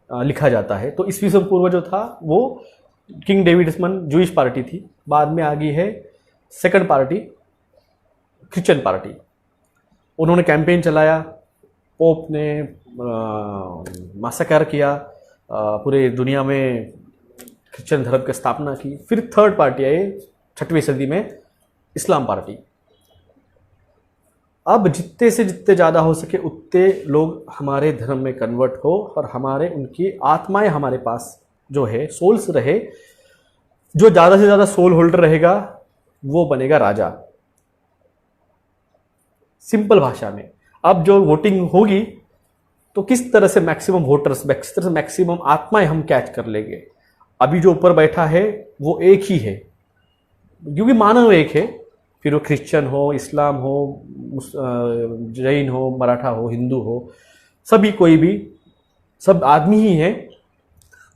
लिखा जाता है। तो ईस्वीसन पूर्व जो था वो किंग डेविडसन जूइश पार्टी थी, बाद में आ गई है सेकंड पार्टी क्रिश्चियन पार्टी। उन्होंने कैंपेन चलाया, पोप ने मैसेकर किया, पूरे दुनिया में क्रिश्चियन धर्म की स्थापना की। फिर थर्ड पार्टी आई 6वीं सदी में, इस्लाम पार्टी। अब जितने से जितने ज़्यादा हो सके उतने लोग हमारे धर्म में कन्वर्ट हो और हमारे उनकी आत्माएं हमारे पास जो है, सोल्स रहे। जो ज़्यादा से ज़्यादा सोल होल्डर रहेगा वो बनेगा राजा, सिंपल भाषा में। अब जो वोटिंग होगी तो किस तरह से मैक्सिमम वोटर्स, किस तरह से मैक्सिमम आत्माएं हम कैच कर लेंगे। अभी जो ऊपर बैठा है वो एक ही है, क्योंकि मानव एक है, फिर वो क्रिश्चियन हो, इस्लाम हो, जैन हो, मराठा हो, हिंदू हो, सभी कोई भी, सब आदमी ही है।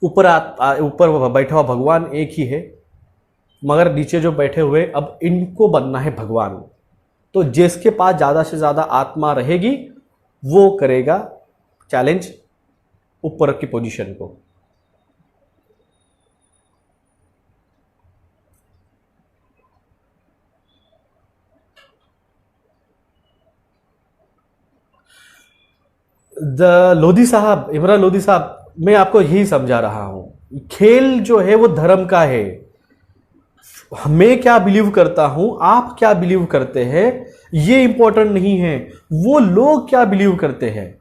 ऊपर बैठा हुआ भगवान एक ही है, मगर नीचे जो बैठे हुए अब इनको बनना है भगवान। तो जिसके पास ज़्यादा से ज़्यादा आत्मा रहेगी वो करेगा चैलेंज ऊपर की पोजीशन को। लोधी साहब, इमरान लोधी साहब, मैं आपको यही समझा रहा हूं, खेल जो है वो धर्म का है। मैं क्या बिलीव करता हूं, आप क्या बिलीव करते हैं, ये इंपॉर्टेंट नहीं है, वो लोग क्या बिलीव करते हैं।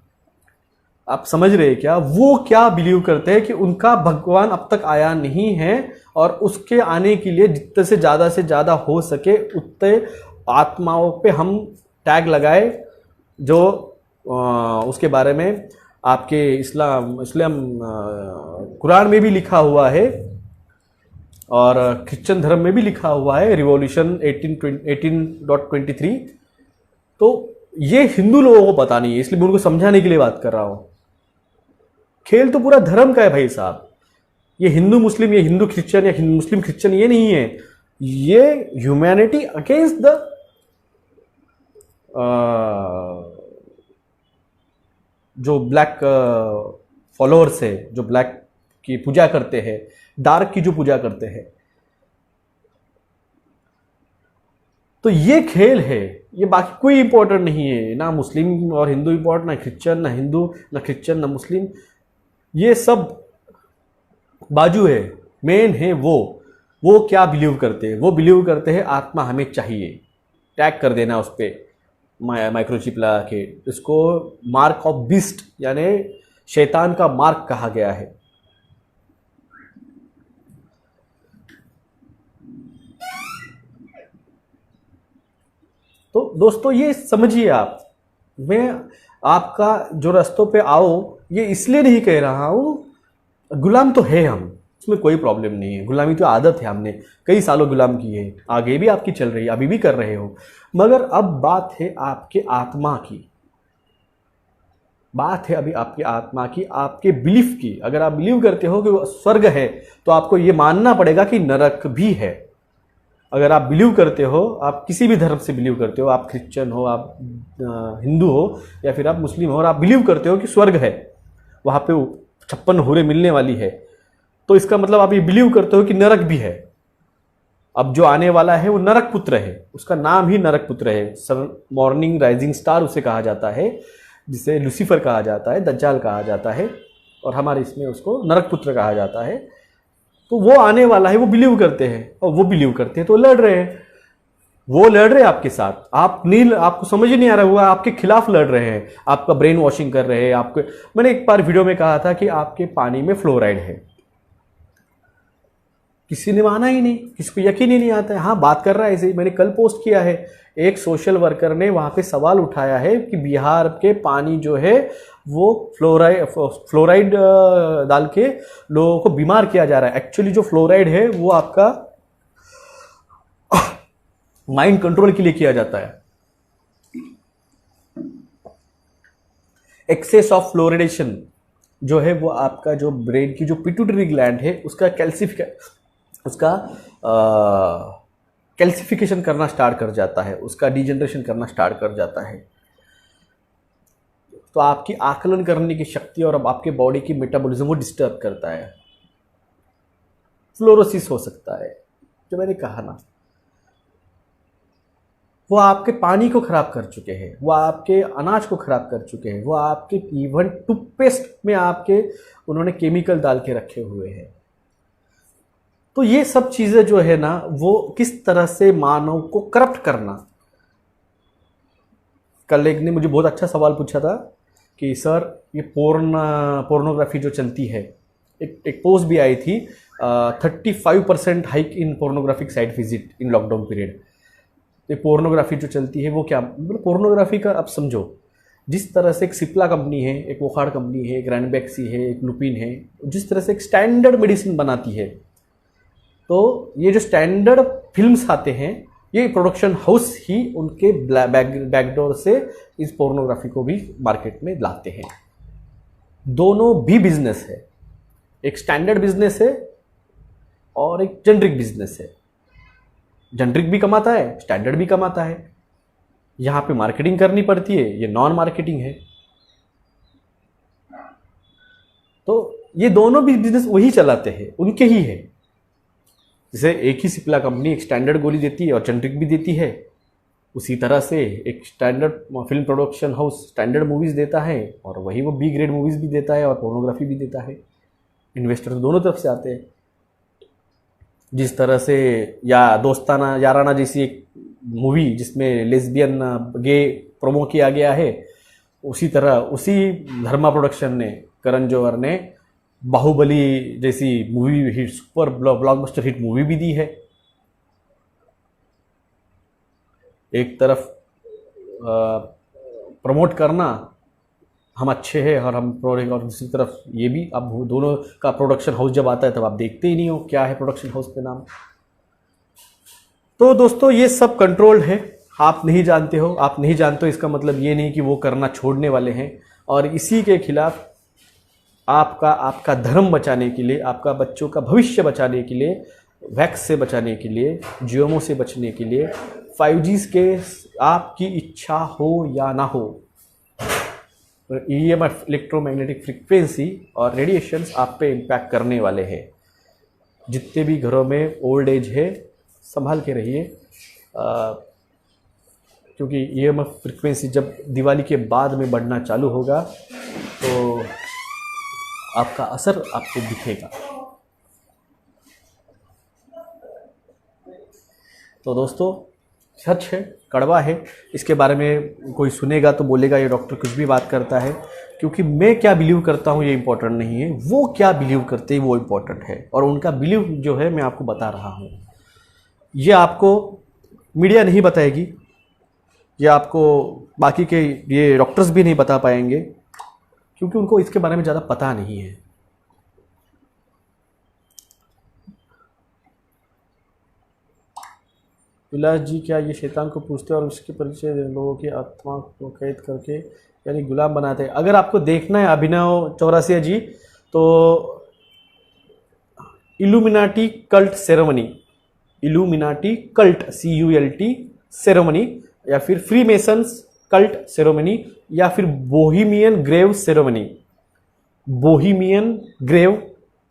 आप समझ रहे हैं क्या? वो क्या बिलीव करते हैं कि उनका भगवान अब तक आया नहीं है और उसके आने के लिए जितने से ज़्यादा हो सके उतने आत्माओं पे हम टैग लगाए। जो उसके बारे में आपके इस्लाम कुरान में भी लिखा हुआ है और क्रिश्चियन धर्म में भी लिखा हुआ है, रिवॉल्यूशन 18.23। तो ये हिंदू लोगों को पता नहीं है, इसलिए मैं उनको समझाने के लिए बात कर रहा हूं। खेल तो पूरा धर्म का है भाई साहब। ये हिंदू मुस्लिम, ये हिंदू क्रिश्चियन या मुस्लिम क्रिश्चियन, ये नहीं है। ये ह्यूमैनिटी अगेंस्ट द जो ब्लैक फॉलोअर्स है, जो ब्लैक की पूजा करते हैं, डार्क की जो पूजा करते हैं। तो ये खेल है, ये बाकी कोई इंपॉर्टेंट नहीं है। ना मुस्लिम और हिंदू इंपॉर्टेंट, ना क्रिश्चियन, ना हिंदू, ना क्रिश्चियन, ना मुस्लिम, ये सब बाजू है। मेन है वो क्या बिलीव करते हैं। वो बिलीव करते हैं आत्मा हमें चाहिए, टैग कर देना उस पर माइक्रोचिप लगा के। इसको मार्क ऑफ बीस्ट यानी शैतान का मार्क कहा गया है। तो दोस्तों ये समझिए आप, मैं आपका जो रास्तों पे आओ ये इसलिए नहीं कह रहा हूं, गुलाम तो है हम, इसमें कोई प्रॉब्लम नहीं है। गुलामी तो आदत है, हमने कई सालों गुलाम की है, आगे भी आपकी चल रही है, अभी भी कर रहे हो। मगर अब बात है आपके आत्मा की, बात है अभी आपकी आत्मा की, आपके बिलीफ की। अगर आप बिलीव करते हो कि स्वर्ग है तो आपको ये मानना पड़ेगा कि नरक भी है। अगर आप बिलीव करते हो, आप किसी भी धर्म से बिलीव करते हो, आप क्रिश्चियन हो, आप हिंदू हो या फिर आप मुस्लिम हो, और आप बिलीव करते हो कि स्वर्ग है, वहाँ पे 56 हूरें मिलने वाली है, तो इसका मतलब आप ये बिलीव करते हो कि नरक भी है। अब जो आने वाला है वो नरक पुत्र है, उसका नाम ही नरक पुत्र है। सन मॉर्निंग राइजिंग स्टार उसे कहा जाता है, जिसे लूसीफर कहा जाता है, दज्जाल कहा जाता है, और हमारे इसमें उसको नरक पुत्र कहा जाता है। तो वो आने वाला है, वो बिलीव करते हैं, और वो बिलीव करते हैं तो लड़ रहे हैं। वो लड़ रहे हैं आपके साथ, आप नहीं, आपको समझ ही नहीं आ रहा, हुआ आपके खिलाफ लड़ रहे हैं, आपका ब्रेन वॉशिंग कर रहे हैं आपके। मैंने एक बार वीडियो में कहा था कि आपके पानी में फ्लोराइड है, किसी ने माना ही नहीं, किसी को यकीन ही नहीं आता है। हाँ, बात कर रहा है ऐसे ही। मैंने कल पोस्ट किया है, एक सोशल वर्कर ने वहां पे सवाल उठाया है कि बिहार के पानी जो है वो फ्लोराइड डाल के लोगों को बीमार किया जा रहा है। एक्चुअली जो फ्लोराइड है वो आपका माइंड कंट्रोल के लिए किया जाता है। एक्सेस ऑफ फ्लोरिडेशन जो है वो आपका जो ब्रेन की जो पिट्यूटरी ग्लैंड है उसका कैल्सिफिकेशन करना स्टार्ट कर जाता है, उसका डिजेनरेशन करना स्टार्ट कर जाता है। तो आपकी आकलन करने की शक्ति और अब आपके बॉडी की मेटाबॉलिज्म को डिस्टर्ब करता है। फ्लोरोसिस हो सकता है, जो मैंने कहा ना, वो आपके पानी को खराब कर चुके हैं, वो आपके अनाज को खराब कर चुके हैं, वो आपके इवन टूथपेस्ट में आपके उन्होंने केमिकल डाल के रखे हुए हैं। तो ये सब चीजें जो है ना, वो किस तरह से मानव को करप्ट करना। कल एक ने मुझे बहुत अच्छा सवाल पूछा था कि सर ये पोर्नोग्राफी जो चलती है, एक पोस्ट भी आई थी, 35% hike in pornographic site visit in lockdown period. ये पोर्नोग्राफी जो चलती है वो क्या मतलब, पोर्नोग्राफी का आप समझो, जिस तरह से एक सिप्ला कंपनी है, एक वोखाड़ कंपनी है, एक रैनबैक्सी है, एक लुपिन है, जिस तरह से एक स्टैंडर्ड मेडिसिन बनाती है, तो ये जो स्टैंडर्ड फिल्म्स आते हैं, ये प्रोडक्शन हाउस ही उनके बैकडोर से इस पोर्नोग्राफी को भी मार्केट में लाते हैं। दोनों भी बिजनेस है, एक स्टैंडर्ड बिजनेस है और एक जेनरिक बिजनेस है। जेनरिक भी कमाता है, स्टैंडर्ड भी कमाता है। यहां पे मार्केटिंग करनी पड़ती है, ये नॉन मार्केटिंग है। तो ये दोनों भी बिजनेस वही चलाते हैं, उनके ही है। जैसे एक ही सिप्ला कंपनी एक स्टैंडर्ड गोली देती है और जेनरिक भी देती है, उसी तरह से एक standard film production house standard movies देता है और वही वो बी ग्रेड मूवीज भी देता है और पोर्नोग्राफी भी देता है। इन्वेस्टर दोनों तरफ से आते हैं। जिस तरह से या दोस्ताना याराना जैसी एक मूवी जिसमें लेस्बियन गे प्रोमो किया गया है, उसी तरह उसी धर्मा प्रोडक्शन ने, करण जौहर ने बाहुबली जैसी movie hit, super blockbuster hit movie भी दी है। एक तरफ प्रमोट करना हम अच्छे हैं और हम प्रोडक्ट, और दूसरी तरफ ये भी, अब दोनों का प्रोडक्शन हाउस जब आता है तब आप देखते ही नहीं हो क्या है प्रोडक्शन हाउस पे नाम। तो दोस्तों ये सब कंट्रोल्ड है, आप नहीं जानते हो। आप नहीं जानते हो इसका मतलब ये नहीं कि वो करना छोड़ने वाले हैं। और इसी के खिलाफ आपका धर्म बचाने के लिए, आपका बच्चों का भविष्य बचाने के लिए, वैक्स से बचाने के लिए, जीएमओ से बचने के लिए, 5G के आपकी इच्छा हो या ना हो, EMF इलेक्ट्रोमैग्नेटिक फ्रीक्वेंसी और रेडिएशंस आप पे इम्पैक्ट करने वाले हैं। जितने भी घरों में ओल्ड एज है, संभाल के रहिए, क्योंकि EMF फ्रीक्वेंसी जब दिवाली के बाद में बढ़ना चालू होगा तो आपका असर आपको दिखेगा। तो दोस्तों सच है, कड़वा है, इसके बारे में कोई सुनेगा तो बोलेगा ये डॉक्टर कुछ भी बात करता है, क्योंकि मैं क्या बिलीव करता हूँ ये इंपॉर्टेंट नहीं है, वो क्या बिलीव करते हैं वो इंपॉर्टेंट है। और उनका बिलीव जो है मैं आपको बता रहा हूँ, ये आपको मीडिया नहीं बताएगी, ये आपको बाकी के ये डॉक्टर्स भी नहीं बता पाएंगे, क्योंकि उनको इसके बारे में ज़्यादा पता नहीं है। विलास जी, क्या ये शैतान को पूछते और उसके परिचय लोगों की आत्मा को कैद करके यानी गुलाम बनाते हैं? अगर आपको देखना है अभिनव चौरासिया जी, तो Illuminati cult ceremony, Illuminati cult CULT ceremony, या फिर फ्रीमेसन्स कल्ट सेरेमनी, या फिर Bohemian Grove ceremony. Bohemian Grove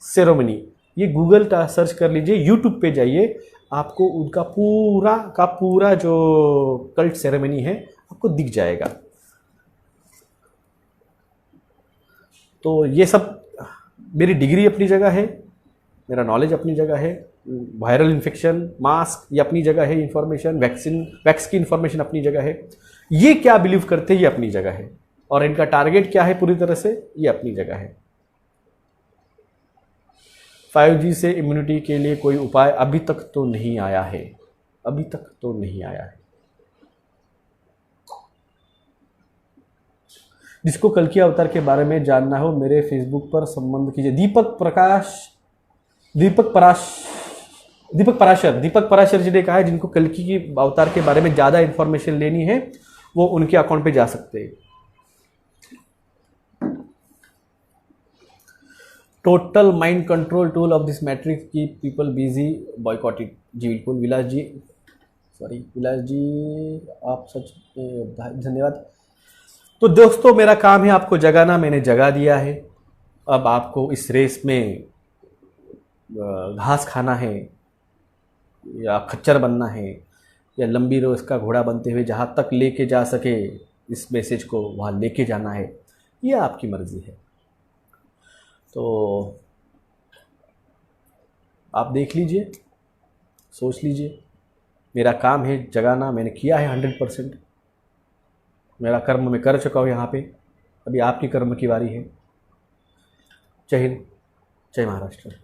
ceremony, ये गूगल का सर्च कर लीजिए, यूट्यूब पे जाइए, आपको उनका पूरा का पूरा जो कल्ट सेरेमनी है आपको दिख जाएगा। तो ये सब, मेरी डिग्री अपनी जगह है, मेरा नॉलेज अपनी जगह है, वायरल इन्फेक्शन, मास्क ये अपनी जगह है, इंफॉर्मेशन वैक्स की इंफॉर्मेशन अपनी जगह है, ये क्या बिलीव करते हैं ये अपनी जगह है, और इनका टारगेट क्या है पूरी तरह से ये अपनी जगह है। 5G से इम्यूनिटी के लिए कोई उपाय अभी तक तो नहीं आया है, अभी तक तो नहीं आया है। जिसको कल की अवतार के बारे में जानना हो मेरे फेसबुक पर संबंध कीजिए। दीपक पराशर जी ने कहा है, जिनको कल की अवतार के बारे में ज़्यादा इंफॉर्मेशन लेनी है वो उनके अकाउंट पे जा सकते हैं। Total mind control tool of this matrix की पीपल बिजी बॉयकॉटेड। जी बिल्कुल विलास जी आप सच धन्यवाद। तो दोस्तों मेरा काम है आपको जगाना, मैंने जगा दिया है। अब आपको इस रेस में घास खाना है या खच्चर बनना है या लंबी रेस का घोड़ा बनते हुए जहाँ तक लेके जा सके इस मैसेज को वहाँ लेके जाना है, ये आपकी मर्जी है। तो आप देख लीजिए, सोच लीजिए, मेरा काम है जगाना, मैंने किया है 100%। मेरा कर्म मैं कर चुका हूँ यहाँ पे, अभी आपकी कर्म की बारी है। जय हिंद, जय महाराष्ट्र।